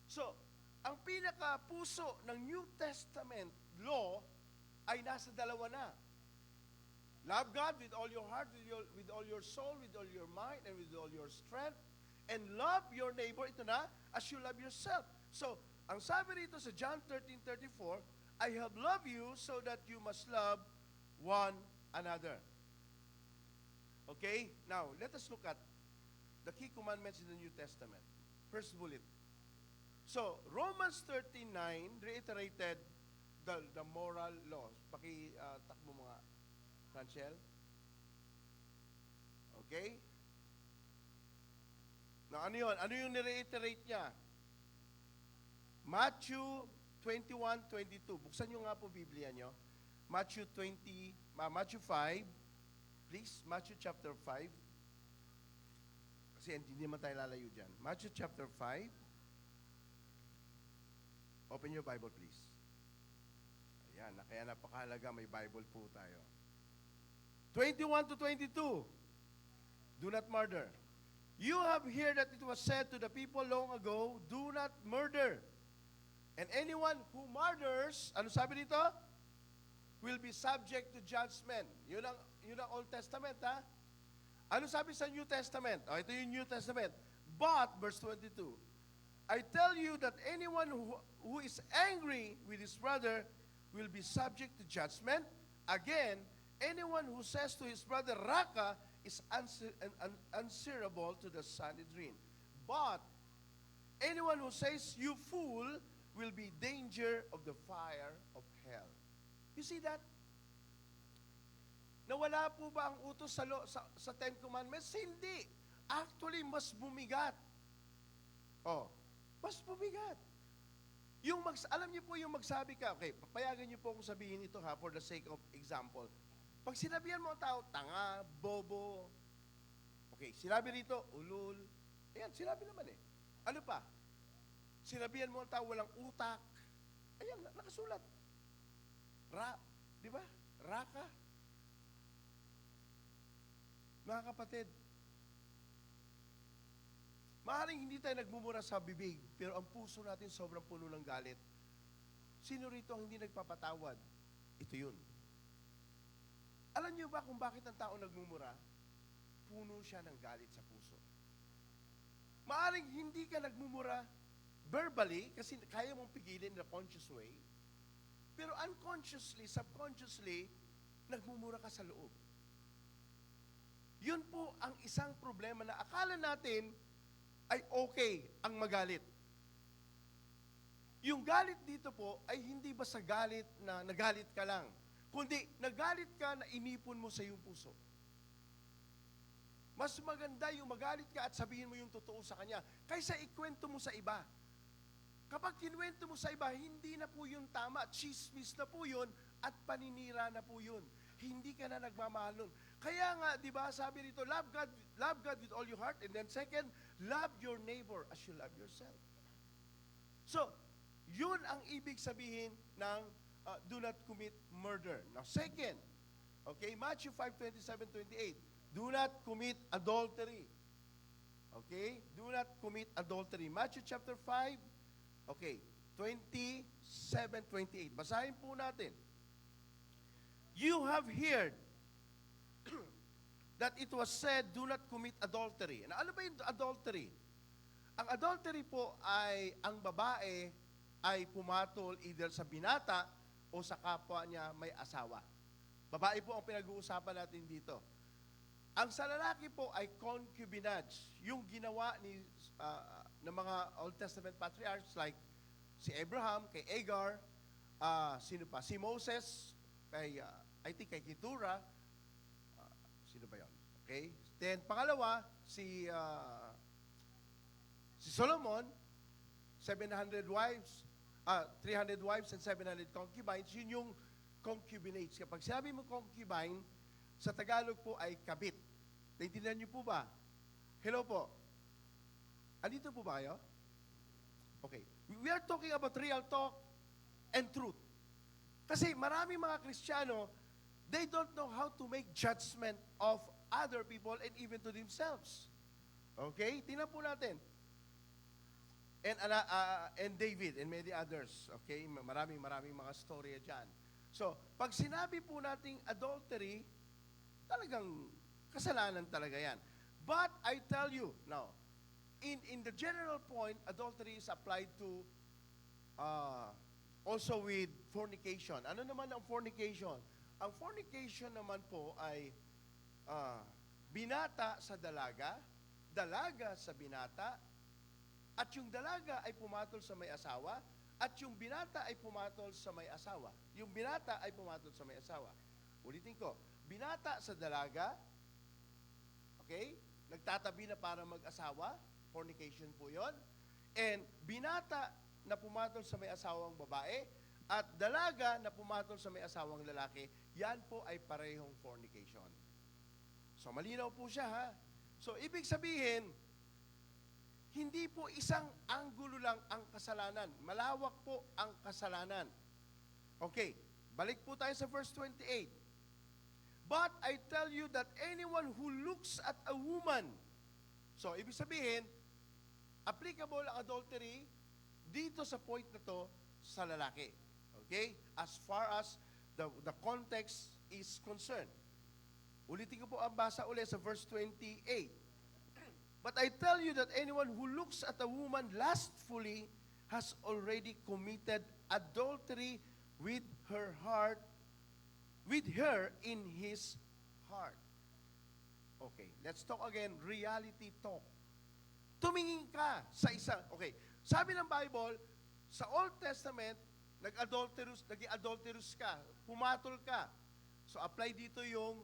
So, ang pinaka-puso ng New Testament law ay nasa dalawa na. Love God with all your heart, with all your soul, with all your mind, and with all your strength. And love your neighbor, ito na, as you love yourself. So, ang sabi rito sa John 13:34, I have loved you so that you must love one another. Okay? Now, let us look at the key commandments in the New Testament. First bullet. So, Romans 13:9 reiterated the moral laws. Takbo mga, Franchel. Okay? Now, ano yun? Ano yung nireiterate niya? Matthew 21:22. Buksan nyo nga po Biblia nyo. Matthew 5. Please, Matthew chapter 5. Kasi hindi naman tayo lalayo dyan. Matthew chapter 5. Open your Bible, please. Ayan, kaya napakahalaga may Bible po tayo. 21-22. Do not murder. You have heard that it was said to the people long ago, do not murder. And anyone who murders, ano sabi dito? Will be subject to judgment. Yun ang Old Testament, ha? Ano sabi sa New Testament? Ito yung New Testament. But, verse 22, I tell you that anyone who is angry with his brother will be subject to judgment. Again, anyone who says to his brother, Raka, is answerable to the Sanhedrin. But, anyone who says, you fool, will be danger of the fire of hell. You see that? Nawala po ba ang utos sa Ten Commandments? Hindi. Actually, mas bumigat. Mas bumigat. Alam niyo po yung magsabi ka, okay, papayagan niyo po akong sabihin ito ha, for the sake of example. Pag sinabihan mo ang tao, tanga, bobo, okay, sinabi rito, ulul, ayan, sinabi naman eh. Ano pa? Sinabihan mo ang tao, walang utak, ayan, nakasulat. Di ba? Raka. Mga kapatid, maaaring hindi tayo nagmumura sa bibig, pero ang puso natin sobrang puno ng galit. Sino rito ang hindi nagpapatawad? Ito yun. Alam niyo ba kung bakit ang tao nagmumura? Puno siya ng galit sa puso. Maaaring hindi ka nagmumura verbally, kasi kaya mong pigilin in a conscious way, pero unconsciously, subconsciously, nagmumura ka sa loob. Yun po ang isang problema na akala natin ay okay ang magalit. Yung galit dito po ay hindi basta galit na nagalit ka lang, kundi nagalit ka na inipon mo sa iyong puso. Mas maganda yung magalit ka at sabihin mo yung totoo sa kanya kaysa ikwento mo sa iba. Kapag kinuwento mo sa iba, hindi na po yun tama, chismis na po yun at paninira na po yun. Hindi ka na nagmamahal nun. Kaya nga, di ba, sabi rito, love God with all your heart. And then second, love your neighbor as you love yourself. So, yun ang ibig sabihin ng do not commit murder. Now, second, okay, Matthew 5:27-28, do not commit adultery. Okay? Do not commit adultery. Matthew chapter 5, okay, 27-28. Basahin po natin. You have heard that it was said, do not commit adultery. Ano ba yung adultery? Ang adultery po ay ang babae ay pumatol either sa binata o sa kapwa niya may asawa. Babae po ang pinag-uusapan natin dito. Ang sa lalaki po ay concubinage, yung ginawa ng mga Old Testament patriarchs like Si Abraham, kay Agar, sino pa? Si Moses, kay, I think kay Keturah, sino ba yun? Okay? Then, pangalawa, si Solomon, 700 wives, 300 wives and 700 concubines, yun yung concubinates. Kapag sinabi mo concubine, sa Tagalog po ay kabit. Naintindihan niyo po ba? Hello po. Andito po ba kayo? Okay. We are talking about real talk and truth. Kasi maraming mga Kristiyano, they don't know how to make judgment of other people and even to themselves. Okay? Tingnan po natin. And David and many others. Okay? Maraming mga storya dyan. So, pag sinabi po nating adultery, talagang kasalanan talaga yan. But I tell you, now, in the general point, adultery is applied to also with fornication. Ano naman ang fornication? Ang fornication naman po ay binata sa dalaga, dalaga sa binata, at yung dalaga ay pumatol sa may asawa, at yung binata ay pumatol sa may asawa. Yung binata ay pumatol sa may asawa. Ulitin ko, binata sa dalaga, okay? Nagtatabi na para mag-asawa, fornication po yon. And binata na pumatol sa may asawang babae, at dalaga na pumatol sa may asawang lalaki, yan po ay parehong fornication. So, malinaw po siya, ha? So, ibig sabihin, hindi po isang anggulo lang ang kasalanan. Malawak po ang kasalanan. Okay, balik po tayo sa verse 28. But I tell you that anyone who looks at a woman, so, ibig sabihin, applicable ang adultery dito sa point na to sa lalaki. Okay? As far as the context is concerned. Ulitin ko po ang basa ulit sa verse 28. But I tell you that anyone who looks at a woman lustfully has already committed adultery with her heart, with her in his heart. Okay, let's talk again, reality talk. Tumingin ka sa isang, okay, sabi ng Bible, sa Old Testament, nag-adulterous ka, pumatol ka. So apply dito yung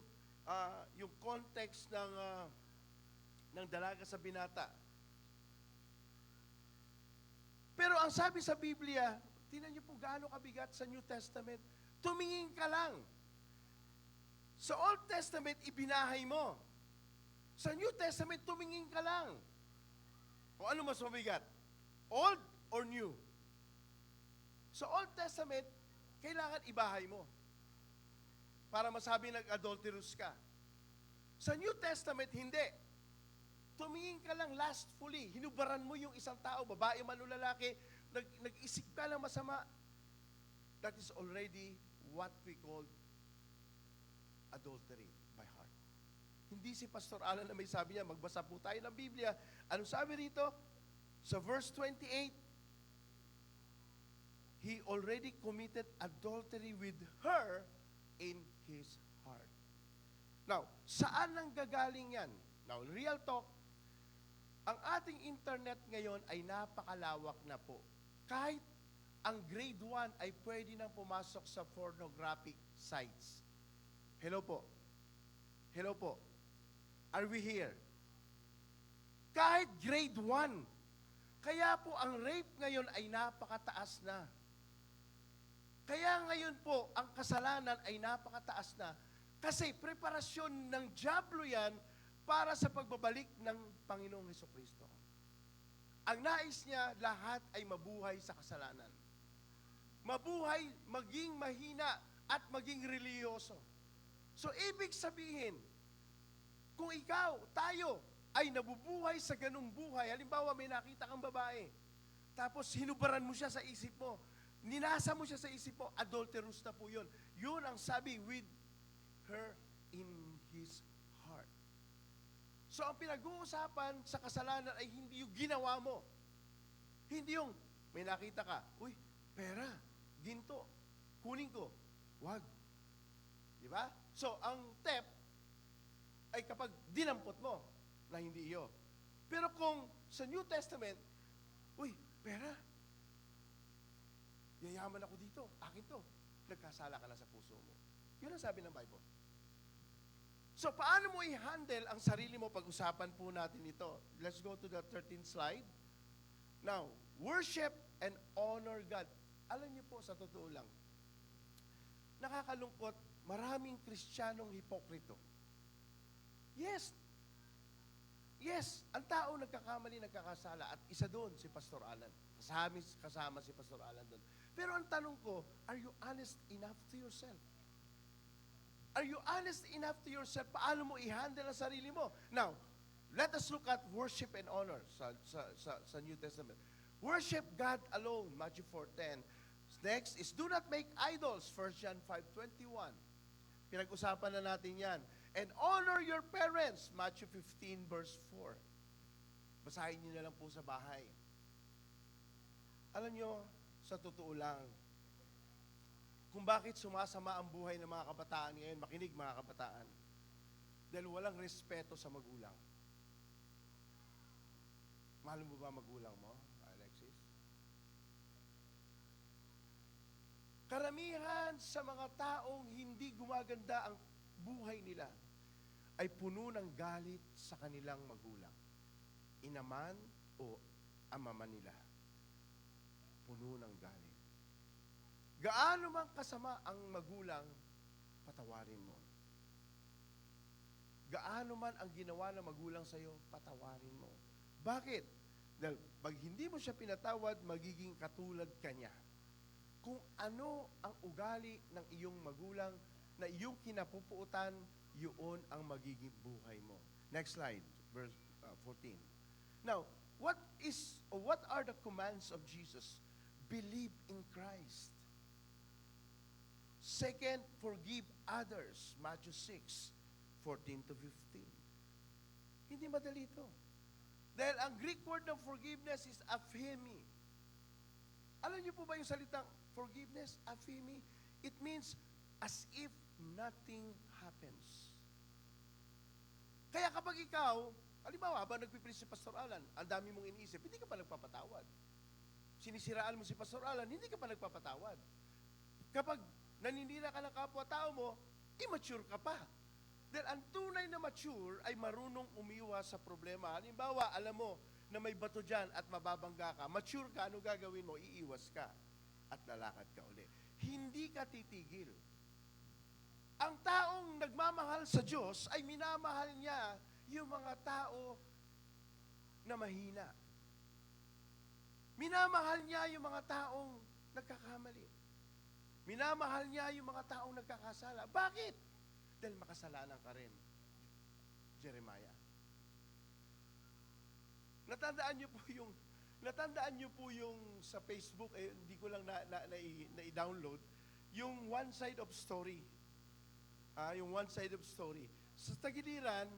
context ng dalaga sa binata. Pero ang sabi sa Biblia, tingnan niyo po gaano kabigat sa New Testament, tumingin ka lang. Sa Old Testament, ibinahay mo. Sa New Testament, tumingin ka lang. O ano mas mabigat? Old or New? Sa Old Testament, kailangan ibahay mo para masabi nag-adulterous ka. Sa New Testament, hindi. Tumingin ka lang lustfully. Hinubaran mo yung isang tao, babae man o lalaki, nag-isip ka lang masama. That is already what we call adultery by heart. Hindi si Pastor Alan na may sabi niya, magbasa po tayo ng Biblia. Ano sabi rito? Sa verse 28, he already committed adultery with her in his heart. Now, saan nang gagaling yan? Now, real talk, ang ating internet ngayon ay napakalawak na po. Kahit ang grade 1 ay pwede nang pumasok sa pornographic sites. Hello po. Hello po. Are we here? Kahit grade 1. Kaya po ang rape ngayon ay napakataas na. Kaya ngayon po, ang kasalanan ay napakataas na. Kasi preparasyon ng dyablo yan para sa pagbabalik ng Panginoong Hesukristo. Ang nais niya, lahat ay mabuhay sa kasalanan. Mabuhay, maging mahina, at maging reliyoso. So, ibig sabihin, kung ikaw, tayo, ay nabubuhay sa ganung buhay, halimbawa may nakita kang babae, tapos hinubaran mo siya sa isip mo, ninasa mo siya sa isip mo, adulterous na po yun. Yun ang sabi, with her in his heart. So, ang pinag-uusapan sa kasalanan ay hindi yung ginawa mo. Hindi yung, may nakita ka, uy, pera, ginto, kunin ko. Wag. Di ba? So, ang theft ay kapag dinampot mo na hindi iyo. Pero kung sa New Testament, uy, pera, yayaman ako dito, akin to. Nagkasala ka na sa puso mo. Yun ang sabi ng Bible. So, paano mo i-handle ang sarili mo? Pag-usapan po natin ito. Let's go to the 13th slide. Now, worship and honor God. Alam niyo po, sa totoo lang, nakakalungkot, maraming Kristiyanong hipokrito. Yes, ang tao nagkakamali, nagkakasala. At isa doon, si Pastor Alan. Kasama si Pastor Alan doon. Pero ang tanong ko, are you honest enough to yourself? Are you honest enough to yourself? Paano mo i-handle ang sarili mo? Now, let us look at worship and honor sa New Testament. Worship God alone, Matthew 4:10. Next is do not make idols, 1 John 5:21. Pinag-usapan na natin yan. And honor your parents, Matthew 15 verse 4. Basahin niyo na lang po sa bahay. Alam niyo, sa totoo lang, kung bakit sumasama ang buhay ng mga kabataan ngayon, makinig mga kabataan, dahil walang respeto sa magulang. Mahal mo ba magulang mo, Alexis? Karamihan sa mga taong hindi gumaganda ang buhay nila ay puno ng galit sa kanilang magulang. Inaman o ama man nila. Puno ng galit. Gaano man kasama ang magulang, patawarin mo. Gaano man ang ginawa ng magulang sa iyo, patawarin mo. Bakit? Dahil pag hindi mo siya pinatawad, magiging katulad ka niya. Kung ano ang ugali ng iyong magulang na iyong kinapupuutan, yun ang magiging buhay mo. Next slide, verse 14. Now, what are the commands of Jesus? Believe in Christ. Second, forgive others. Matthew 6:14 to 15. Hindi madali ito. Dahil ang Greek word ng forgiveness is aphemi. Alam niyo po ba yung salitang forgiveness, aphemi? It means as if nothing happens. Kaya kapag ikaw, halimbawa, habang nagpipili si Pastor Alan, ang dami mong iniisip, hindi ka pa nagpapatawad. Sinisiraan mo si Pastor Alan, hindi ka pa nagpapatawad. Kapag naninira ka ng kapwa-tao mo, immature ka pa. Dahil ang tunay na mature ay marunong umiwas sa problema. Halimbawa, alam mo na may bato dyan at mababangga ka. Mature ka, ano gagawin mo? Iiwas ka at lalakad ka uli. Hindi ka titigil. Ang taong nagmamahal sa Diyos ay minamahal niya yung mga tao na mahina. Minamahal niya yung mga taong nagkakamali. Minamahal niya yung mga taong nagkakasala. Bakit? Dahil makasalanan ka rin. Jeremiah. Natandaan niyo po yung sa Facebook, hindi ko lang na-download, yung one side of story. Yung one side of story. Sa tagiliran,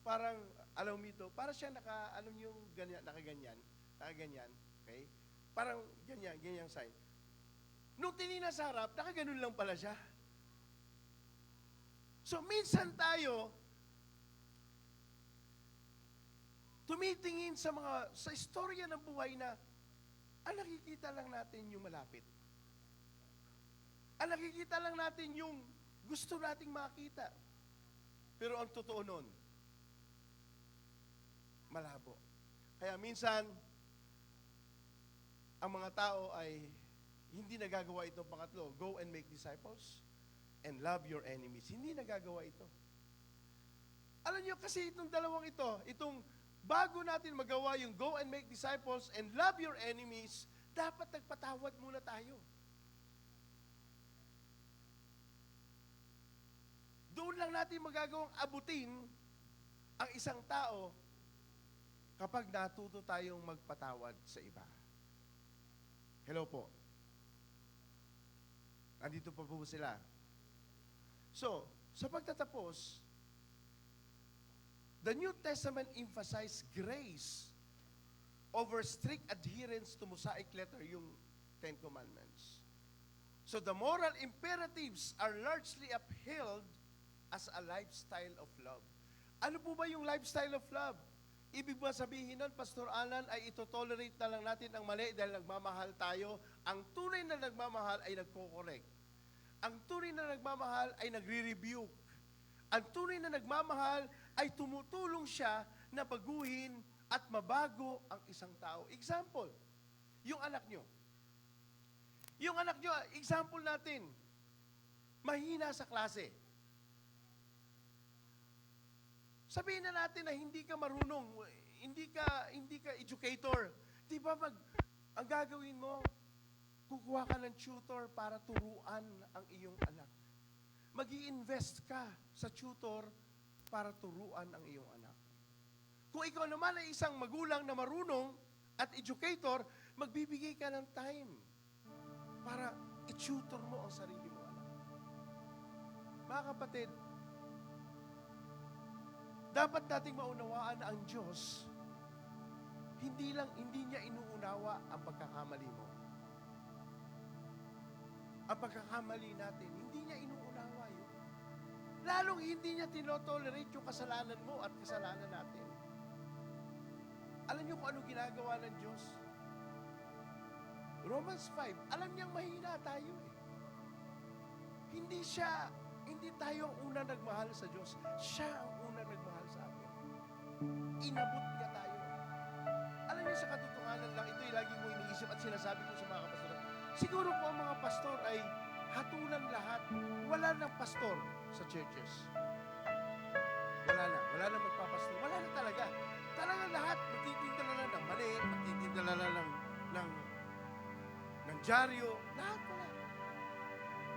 parang, alam mo ito, parang siya alam yung ganyan, nakaganyan, okay? Parang ganyang side. Nung tinina sa harap, nakaganon lang pala siya. So, minsan tayo, tumitingin sa istorya ng buhay na, nakikita lang natin yung malapit. Nakikita lang natin yung gusto nating makita. Pero ang totoo nun, malabo. Kaya minsan, ang mga tao ay hindi nagagawa itong pangatlo. Go and make disciples and love your enemies. Hindi nagagawa ito. Alam niyo kasi itong dalawang ito, itong bago natin magawa yung go and make disciples and love your enemies, dapat nagpatawad muna tayo. Doon lang natin magagawang abutin ang isang tao kapag natuto tayong magpatawad sa iba. Hello po. Andito pa po sila. So, sa pagtatapos, the New Testament emphasized grace over strict adherence to Mosaic letter, yung Ten Commandments. So the moral imperatives are largely upheld as a lifestyle of love. Ano po ba yung lifestyle of love? Ibig ba sabihin nun, Pastor Alan, ay ito-tolerate na lang natin ang mali dahil nagmamahal tayo? Ang tunay na nagmamahal ay nagko-correct. Ang tunay na nagmamahal ay nagre-rebuke. Ang tunay na nagmamahal ay tumutulong siya na baguhin at mabago ang isang tao. Example, yung anak nyo. Yung anak nyo, example natin, mahina sa klase. Sabihin na natin na hindi ka marunong, hindi ka educator. Di ba ang gagawin mo, kukuha ka ng tutor para turuan ang iyong anak. Mag-i-invest ka sa tutor para turuan ang iyong anak. Kung ikaw naman ay isang magulang na marunong at educator, magbibigay ka ng time para i-tutor mo ang sarili mo anak. Mga kapatid, dapat nating maunawaan na ang Diyos, hindi niya inuunawa ang pagkakamali mo. Ang pagkakamali natin, hindi niya inuunawa yun. Lalong hindi niya tinotolerate yung kasalanan mo at kasalanan natin. Alam niyo kung ano ginagawa ng Diyos? Romans 5, alam niyang mahina tayo eh. Hindi tayo ang unang nagmahal sa Diyos. Siya ang unang nagmahal sa atin. Inabot niya tayo. Alam niyo sa katotohanan lang, ito'y lagi mo iniisip at sinasabi ko sa mga kapastor. Siguro po ang mga pastor ay hatulan lahat. Wala nang pastor sa churches. Wala na magpapastor. Wala na talaga. Talagang lahat, magtitinda na lang ng mali, magtitinda na lang ng dyaryo. Lahat wala.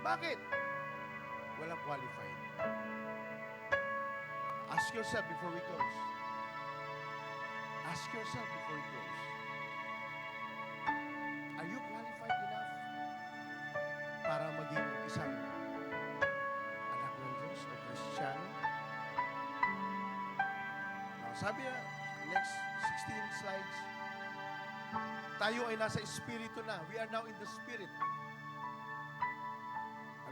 Bakit? Walang qualified. Ask yourself before we close. Ask yourself before we close. Are you qualified enough para maging isang anak ng Diyos o Kristiyano? Now, sabi na, next 16 slides, tayo ay nasa Espiritu na. We are now in the Spirit.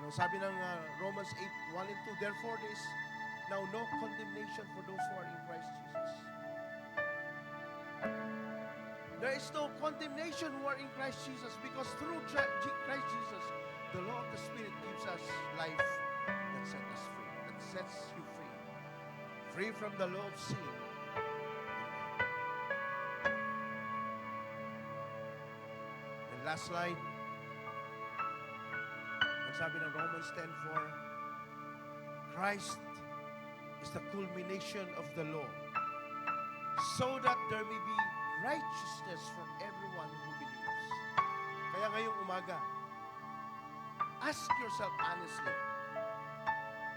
Ano sabi ng Romans 8, 1 and 2, therefore there is now no condemnation for those who are in Christ Jesus. There is no condemnation who are in Christ Jesus because through Christ Jesus, the law of the Spirit gives us life that sets us free, that sets you free. Free from the law of sin. And last slide. Ang sabi ng Romans 10:4, Christ is the culmination of the law, so that there may be righteousness for everyone who believes. Kaya ngayong umaga, ask yourself honestly,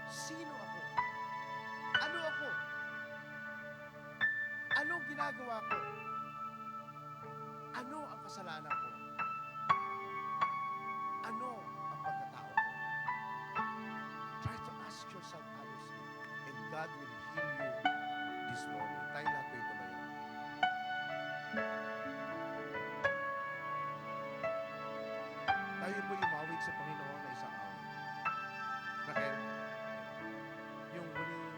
sino ako? Ano ako? Anong ginagawa ko? Ano ang kasalanan ko? Ano ang pagkatao ko? Try to ask yourself honestly, and God will heal you this morning. Tayo lahat ay tumayo. Tayo po umawit sa Panginoon na isang awit. Raquel, yung huling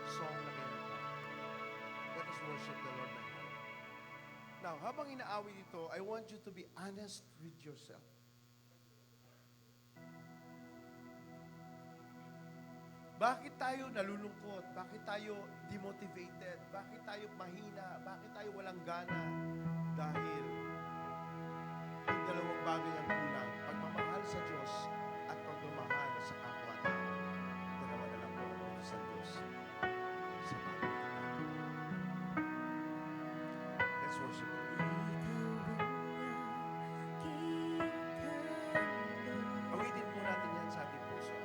song na kinanta, let us worship the Lord my heart. Now, habang inaawit ito, I want you to be honest with yourself. Bakit tayo nalulungkot? Bakit tayo demotivated? Bakit tayo mahina? Bakit tayo walang gana? Dahil yung dalawang bagay ang kulang. Pagmamahal sa Diyos at pagmamahal sa kapwa-tao. Dalawa na lang po sa Diyos. Sa bagay. Let's worship the Lord. Awitin po natin yan sa ating puso.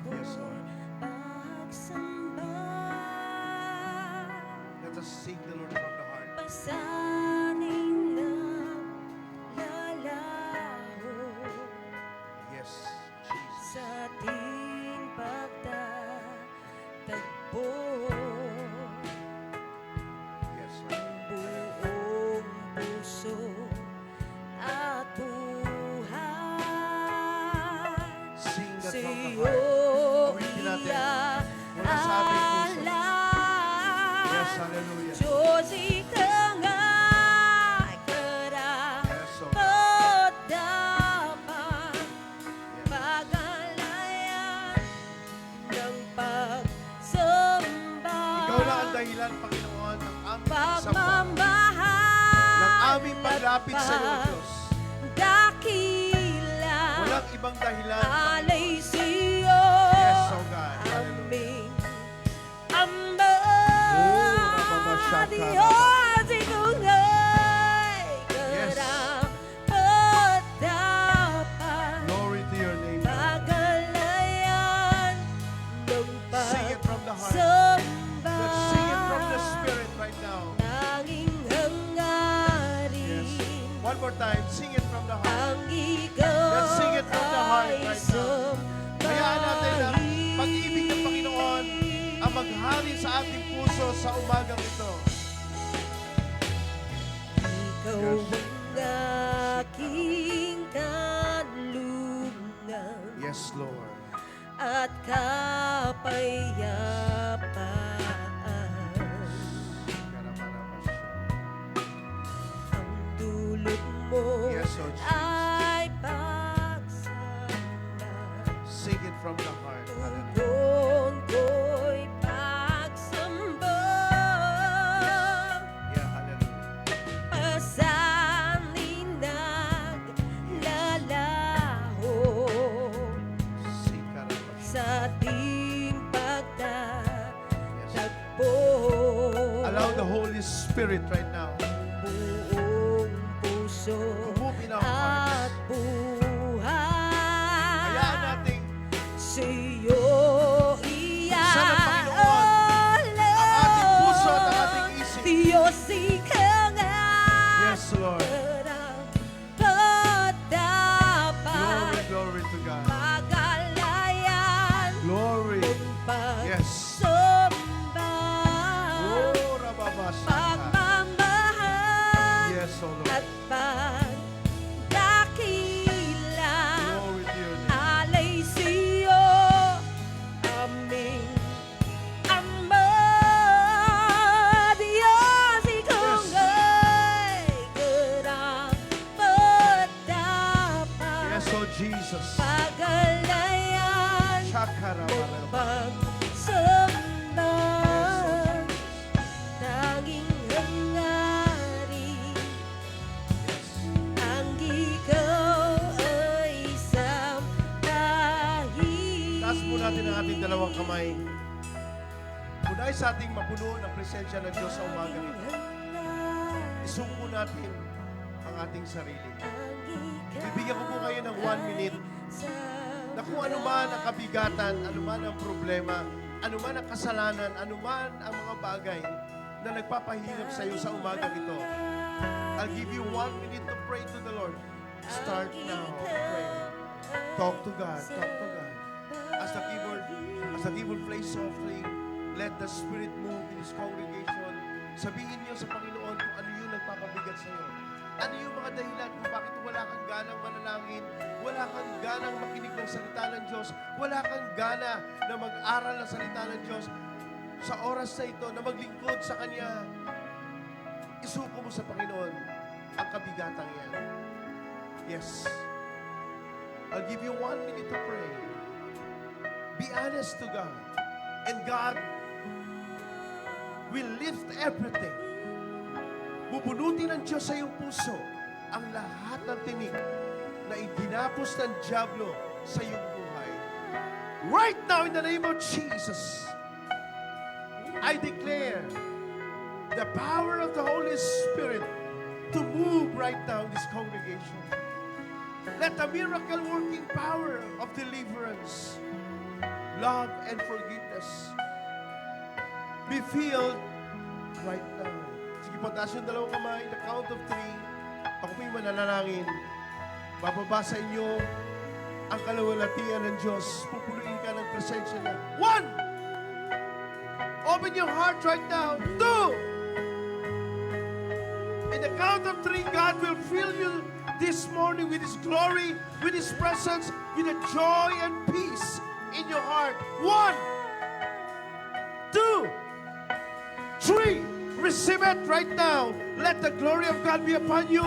Yes, Lord. Let us seek the Lord from the heart. Pasaning ng lalaho Yes, Jesus. sa ating pagtatagpo. from the sa'yo heart. Awitin natin. Mula sa ating puso. ialay. Yes, hallelujah. Diyos, ikaw nga'y Yes, oh God. karapat-dapat. Pag-alayan ng pagsamba. Ikaw lang ang dahilan, Panginoon, ng aming pagsamba, Pagmamahal ng aming paglapit sa iyo, Diyos. dakila. Walang ibang dahilan, Panginoon. Alay sa'yo Yes, oh God. Hallelujah. aming amba. Rababashaka. Diyos, ikaw nga'y Yes. karapat-dapat. Glory to your name. Lord. Pag-alayan ng Sing it from the heart. pagsamba. Let's sing it from the Spirit right now. Tanging hangarin Yes. One more time. Sing it from the heart. ang ikaw Let's sing it from the heart ay right now. Hayaan natin ang sambahin. pag-ibig ng Panginoon ang maghari sa ating puso sa umagang ito. Ikaw ang aking kanlungan Yes, Lord. at kapayapaan. Ang dulot mo Yes, oh Jesus. ay pagsamba. Sing it from the heart. Hallelujah. Tugon ko'y pagsamba. Yeah, hallelujah. Pasanin naglalaho Sing karabash. sa ating Yes. pagtatagpo. Allow the Holy Spirit right now Buong puso to move in our at hearts. buhay. Hayaan nating sa'yo Buksan ng Panginoon ang ating puso at ang ating isip. Diyos, ikaw nga Yes, Lord. karapat-dapat. Glory, glory to God. Pag-alayan Glory. ng Yes. pagsamba. Oh, rababashaka. Pagmamahal Yes, oh Lord. at pagdakila. Glory to your name. Alay sa'yo aming amba. Diyos, ikaw Yes. nga'y karapat-dapat. Yes, oh Jesus. Pag-alayan Shakarabarabara. pagsamba. Yes, oh Jesus. Tanging hangarin Yes. ang ikaw ay sambahin. Taas po natin ang ating dalawang kamay. Punay sa ating mapuno ng presensya ng Diyos sa umaga ito. Isumpo natin ang ating sarili. Bibigyan ko po kayo ng 1 minute na kung anuman ang kabigatan, anuman ang problema, anuman ang kasalanan, anuman ang mga bagay na nagpapahirap sa iyo sa umagang ito. I'll give you 1 minute to pray to the Lord. Start now. Pray. Talk to God. Talk to God. As the keyboard plays softly, let the Spirit move in His congregation. Sabihin niyo sa Panginoon kung ano yung nagpapabigat sa iyo. Ano yung mga dahilan kung bakit wala kang ganang manalangin, wala kang ganang makinig ng salita ng Diyos, wala kang gana na mag-aral ng salita ng Diyos. Sa oras na ito, na maglingkod sa Kanya, isuko mo sa Panginoon ang kabigatang yan. Yes. I'll give you 1 minute to pray. Be honest to God. And God will lift everything. Bubunutin ng Diyos sa iyong puso ang lahat ng tinik na itinapos ng Diablo sa iyong buhay. Right now, in the name of Jesus, I declare the power of the Holy Spirit to move right now in this congregation. Let the miracle-working power of deliverance, love, and forgiveness be filled right now. Sige po, taas yung dalawang kamay. The count of 3. Ako po'y mananalangin. Bababa sa inyo ang kalawalatian ng Diyos. Pupunuin ka ng presensya niya. 1! Open your heart right now. 2! In the count of 3, God will fill you this morning with His glory, with His presence, with a joy and peace in your heart. 1, 2, 3. Receive it right now. Let the glory of God be upon you.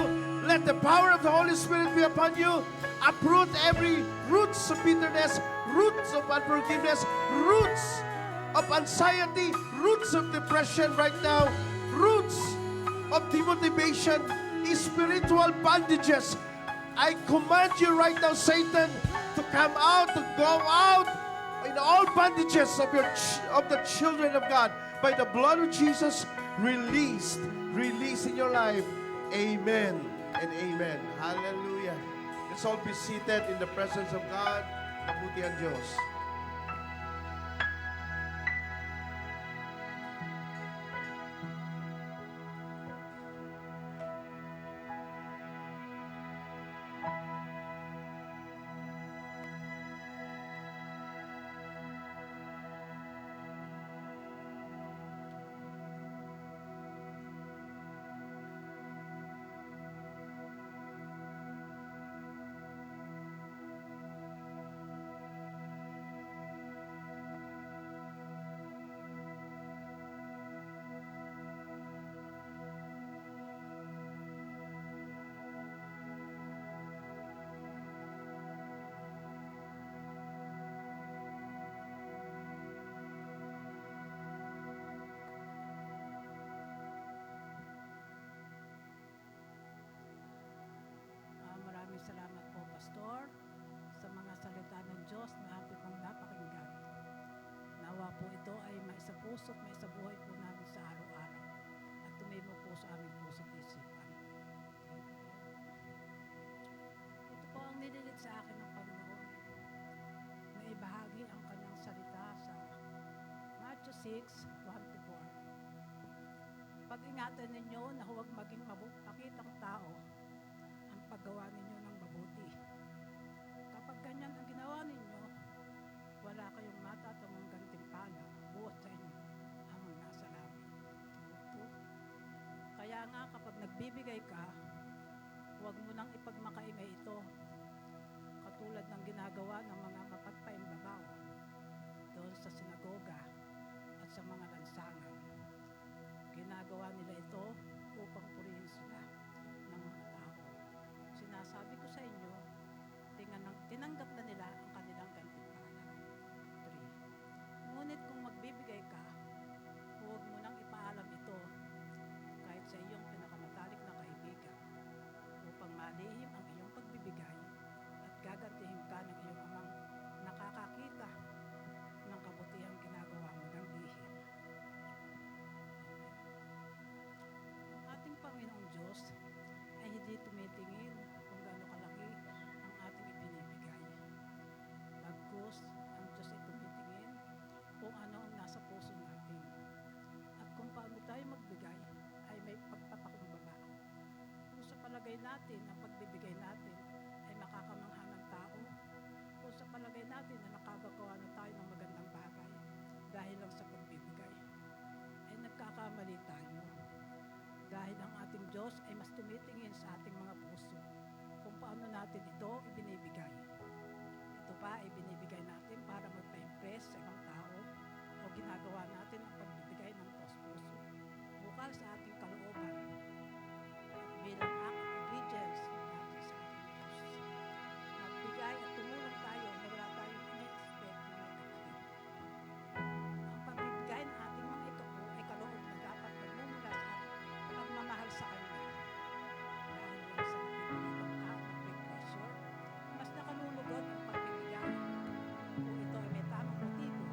Let the power of the Holy Spirit be upon you. Uproot every roots of bitterness, roots of unforgiveness, roots of anxiety, roots of depression right now, roots of demotivation, spiritual bondages. I command you right now, Satan, to come out, to go out in all bondages of the children of God. By the blood of Jesus, released in your life. Amen and amen. Hallelujah. Let's all be seated in the presence of God. Mabuti ang Diyos. Maraming salamat po, Pastor, sa mga salita ng Diyos na ating pong napakinggan. Nawa po ito ay maisapuso at maisabuhay po namin sa araw-araw at tumimo po sa aming puso at isipan. Ito po ang nililig sa akin ng Panginoon na ibahagi ang kanyang salita sa Matthew 6:1-4. Pag-ingatan ninyo na huwag maging mapakitang tao ang paggawa ninyo ng mabuti. Kapag ganyan ang ginawa ninyo, wala kayong matatamang gantimpala buhat sa inyo amang nasa langit. Kaya nga kapag nagbibigay ka, huwag mo nang ipagmakaingay ito, katulad ng ginagawa ng mga mapagpaimbabaw doon sa sinagoga at sa mga lansangan. Ginagawa nila ito upang purihin sila ng mga tao. Sinasabi ko sa inyo, tinanggap na nila ang kanilang gantimpala. 3. Ngunit kung magbibigay ka, huwag mo nang ipaalam ito kahit sa iyong pinakamatalik na kaibigan upang malihim ang iyong pagbibigay at gagantihin ka ng iyong amang nakakakita ng kabutihang ginagawa mo ng lihim. Ang ating Panginoong Diyos ay hindi tumitingin kung gaano kalaki ang ating ibinibigay. Bagkus, ang Diyos ay tumitingin kung ano ang nasa puso natin. At kung paano tayo magbigay ay may pagpapakumbaba. Kung sa palagay natin ang pagbibigay natin ay makakamangha ng tao, kung sa palagay natin na nakagagawa na tayo ng magandang bagay dahil lang sa pagbibigay, ay nagkakamali tayo. Dahil ang ating Diyos ay mas tumitingin sa ating mga puso kung paano natin ito ibinibigay. Ito pa ay binibigay natin para magpa-impress sa ibang tao o ginagawa natin ang pagbibigay ng puso bukal sa ating kalooban bilang act of obedience natin sa ating Diyos. Magbigay at tumulong tayo na wala tayong ina-expect na may kapatid. Ang pagbibigay ng ating mga ito po ay kaloob na dapat nagmumula sa pagmamahal sa Kanya. Dahil lang sa pagbibilang tao at may pressure, mas nakalulugod ang pagbibigay kung ito ay may tamang motibo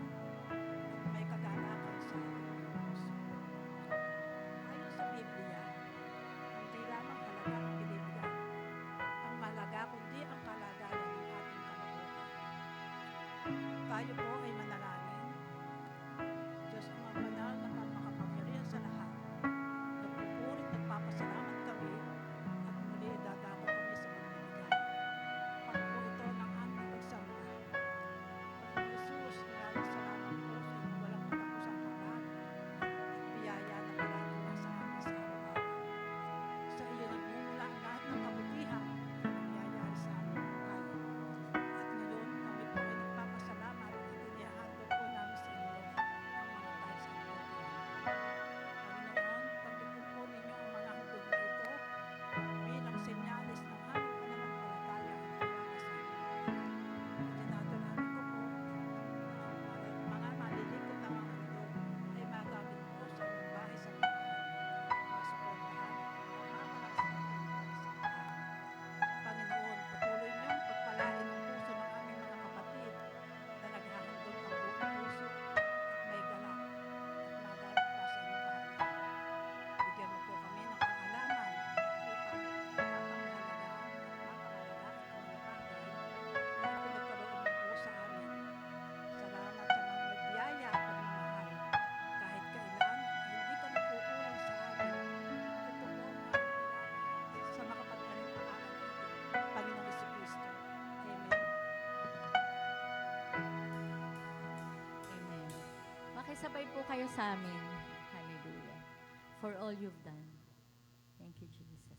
Magsabay po kayo sa amin. Hallelujah. For all you've done. Thank you, Jesus.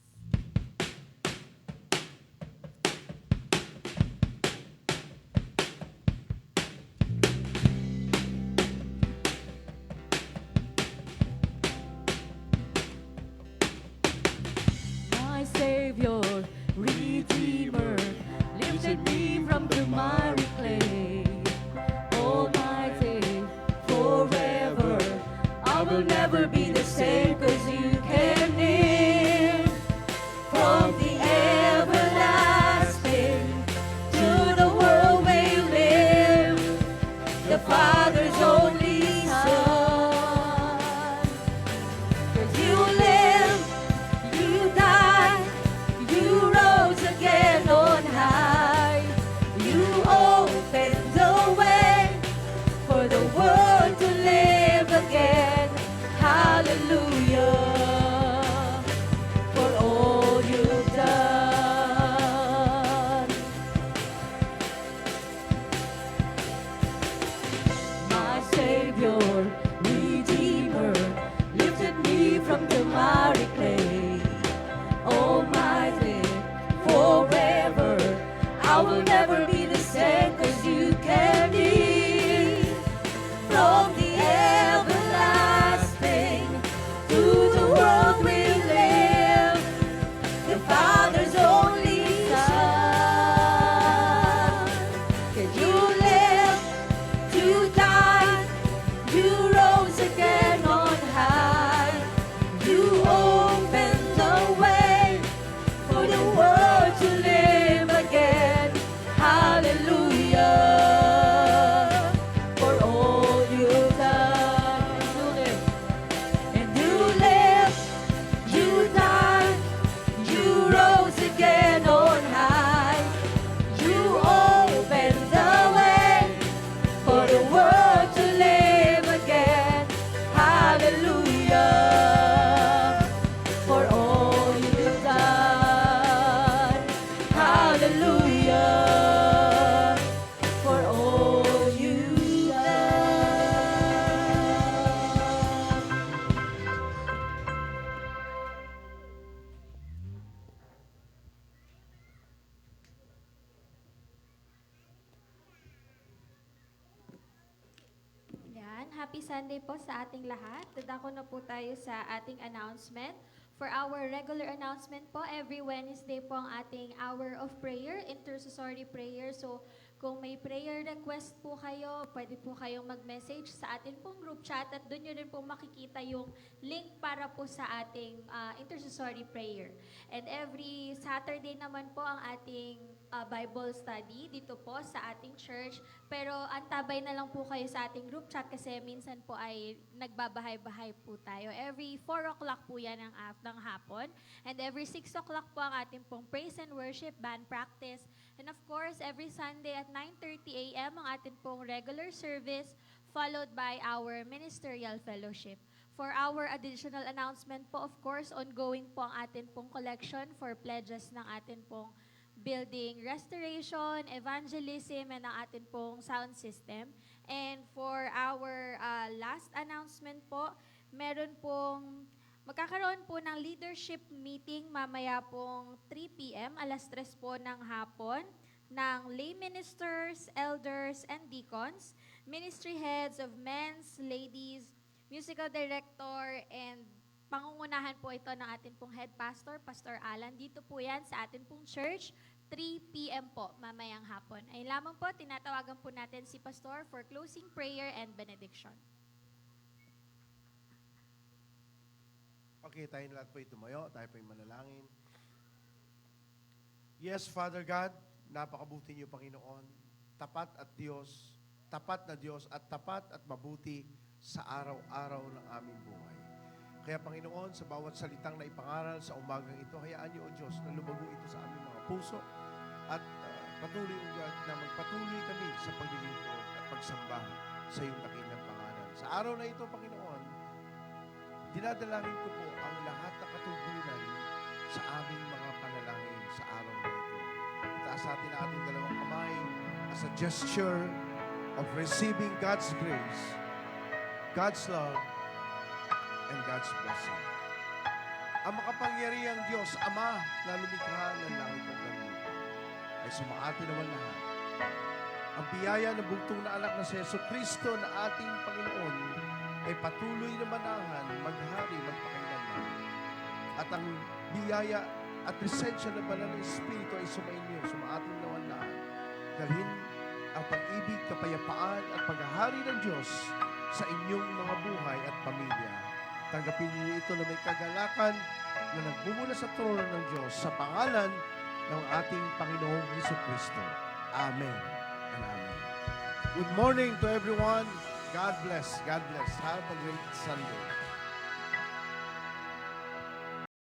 My Savior, Redeemer, lifted me from the miry clay. Almighty, forever, I will never be the same, 'cause you came near. From the everlasting to the world we live, the Father's only Son. 'Cause you live, you died, you rose again on high. You opened the way for the world to live again. Hallelujah. For all you've done. My Savior, Redeemer, lifted me from the miry clay. Almighty, forever, I will never be the same, 'cause you came near. From the everlasting to the world we live, the Father's only Son. 'Cause you live, you died, you rose again on high. You opened the way for the world to live again. Hallelujah. For all you've done. And you live, you died, you rose again on high. You opened the way for the world to live again. Hallelujah. For all you've done. Hallelujah. For all you've done. Yan, happy Sunday po sa ating lahat. Dadako na po tayo sa ating announcement. For our regular announcement po, every Wednesday po ang ating hour of prayer, intercessory prayer. So, kung may prayer request po kayo, pwede po kayong mag-message sa atin pong group chat at doon nyo rin po makikita yung link para po sa ating intercessory prayer. And every Saturday naman po ang ating Bible study dito po sa ating church. Pero antabay na lang po kayo sa ating group chat kasi minsan po ay nagbabahay-bahay po tayo. Every 4 o'clock po yan ng hapon. And every 6 o'clock po ang ating pong praise and worship band practice. And of course, every Sunday at 9:30 a.m. ang ating pong regular service followed by our ministerial fellowship. For our additional announcement po, of course, ongoing po ang atin pong collection for pledges ng atin pong building restoration, evangelism, and ang atin pong sound system. And for our last announcement po, meron pong magkakaroon po ng leadership meeting mamaya pong 3 p.m., alas 3 po ng hapon, ng lay ministers, elders, and deacons, ministry heads of men's, ladies, musical director, and pangungunahan po ito ng atin pong head pastor, Pastor Alan. Dito po yan sa atin pong church, 3 p.m. po, mamayang hapon. Ay lamang po, tinatawagan po natin si Pastor for closing prayer and benediction. Okay, tayong lahat po tumayo, tayo po manalangin. Yes, Father God, napakabuti niyo, Panginoon. Tapat na Diyos at tapat at mabuti sa araw-araw ng aming buhay. Kaya Panginoon, sa bawat salitang na ipangaral sa umagang ito, hayaan niyo, O Diyos, na lumago ito sa aming mga puso at patuloy, O God, na magpatuloy kami sa paglilingkod at pagsamba sa iyong dakilang pangalan. Sa araw na ito, Panginoon, dinadalangin ko po ang lahat ng katugunan sa aming mga panalangin sa araw na ito. Itaas natin ang ating dalawang kamay as a gesture of receiving God's grace God's love, and God's blessing. Ang makapangyarihang Diyos, Ama, na lumikha ng langit at ng lupa, ay sumaatin naman lahat. Ang biyaya ng bugtong na anak na si Yesu Kristo na ating Panginoon ay patuloy na manahan, maghari, magpakailanman. At ang biyaya at presensya ng banal na Espiritu ay sumainyo, sumaatin naman lahat. Dalhin ang pag-ibig, kapayapaan at paghahari ng Diyos sa inyong mga buhay at pamilya. Tanggapin niyo ito na may kagalakan na nagbumula sa trono ng Diyos sa pangalan ng ating Panginoong Hesus Kristo. Amen and amen. Good morning to everyone. God bless. God bless. Have a great Sunday.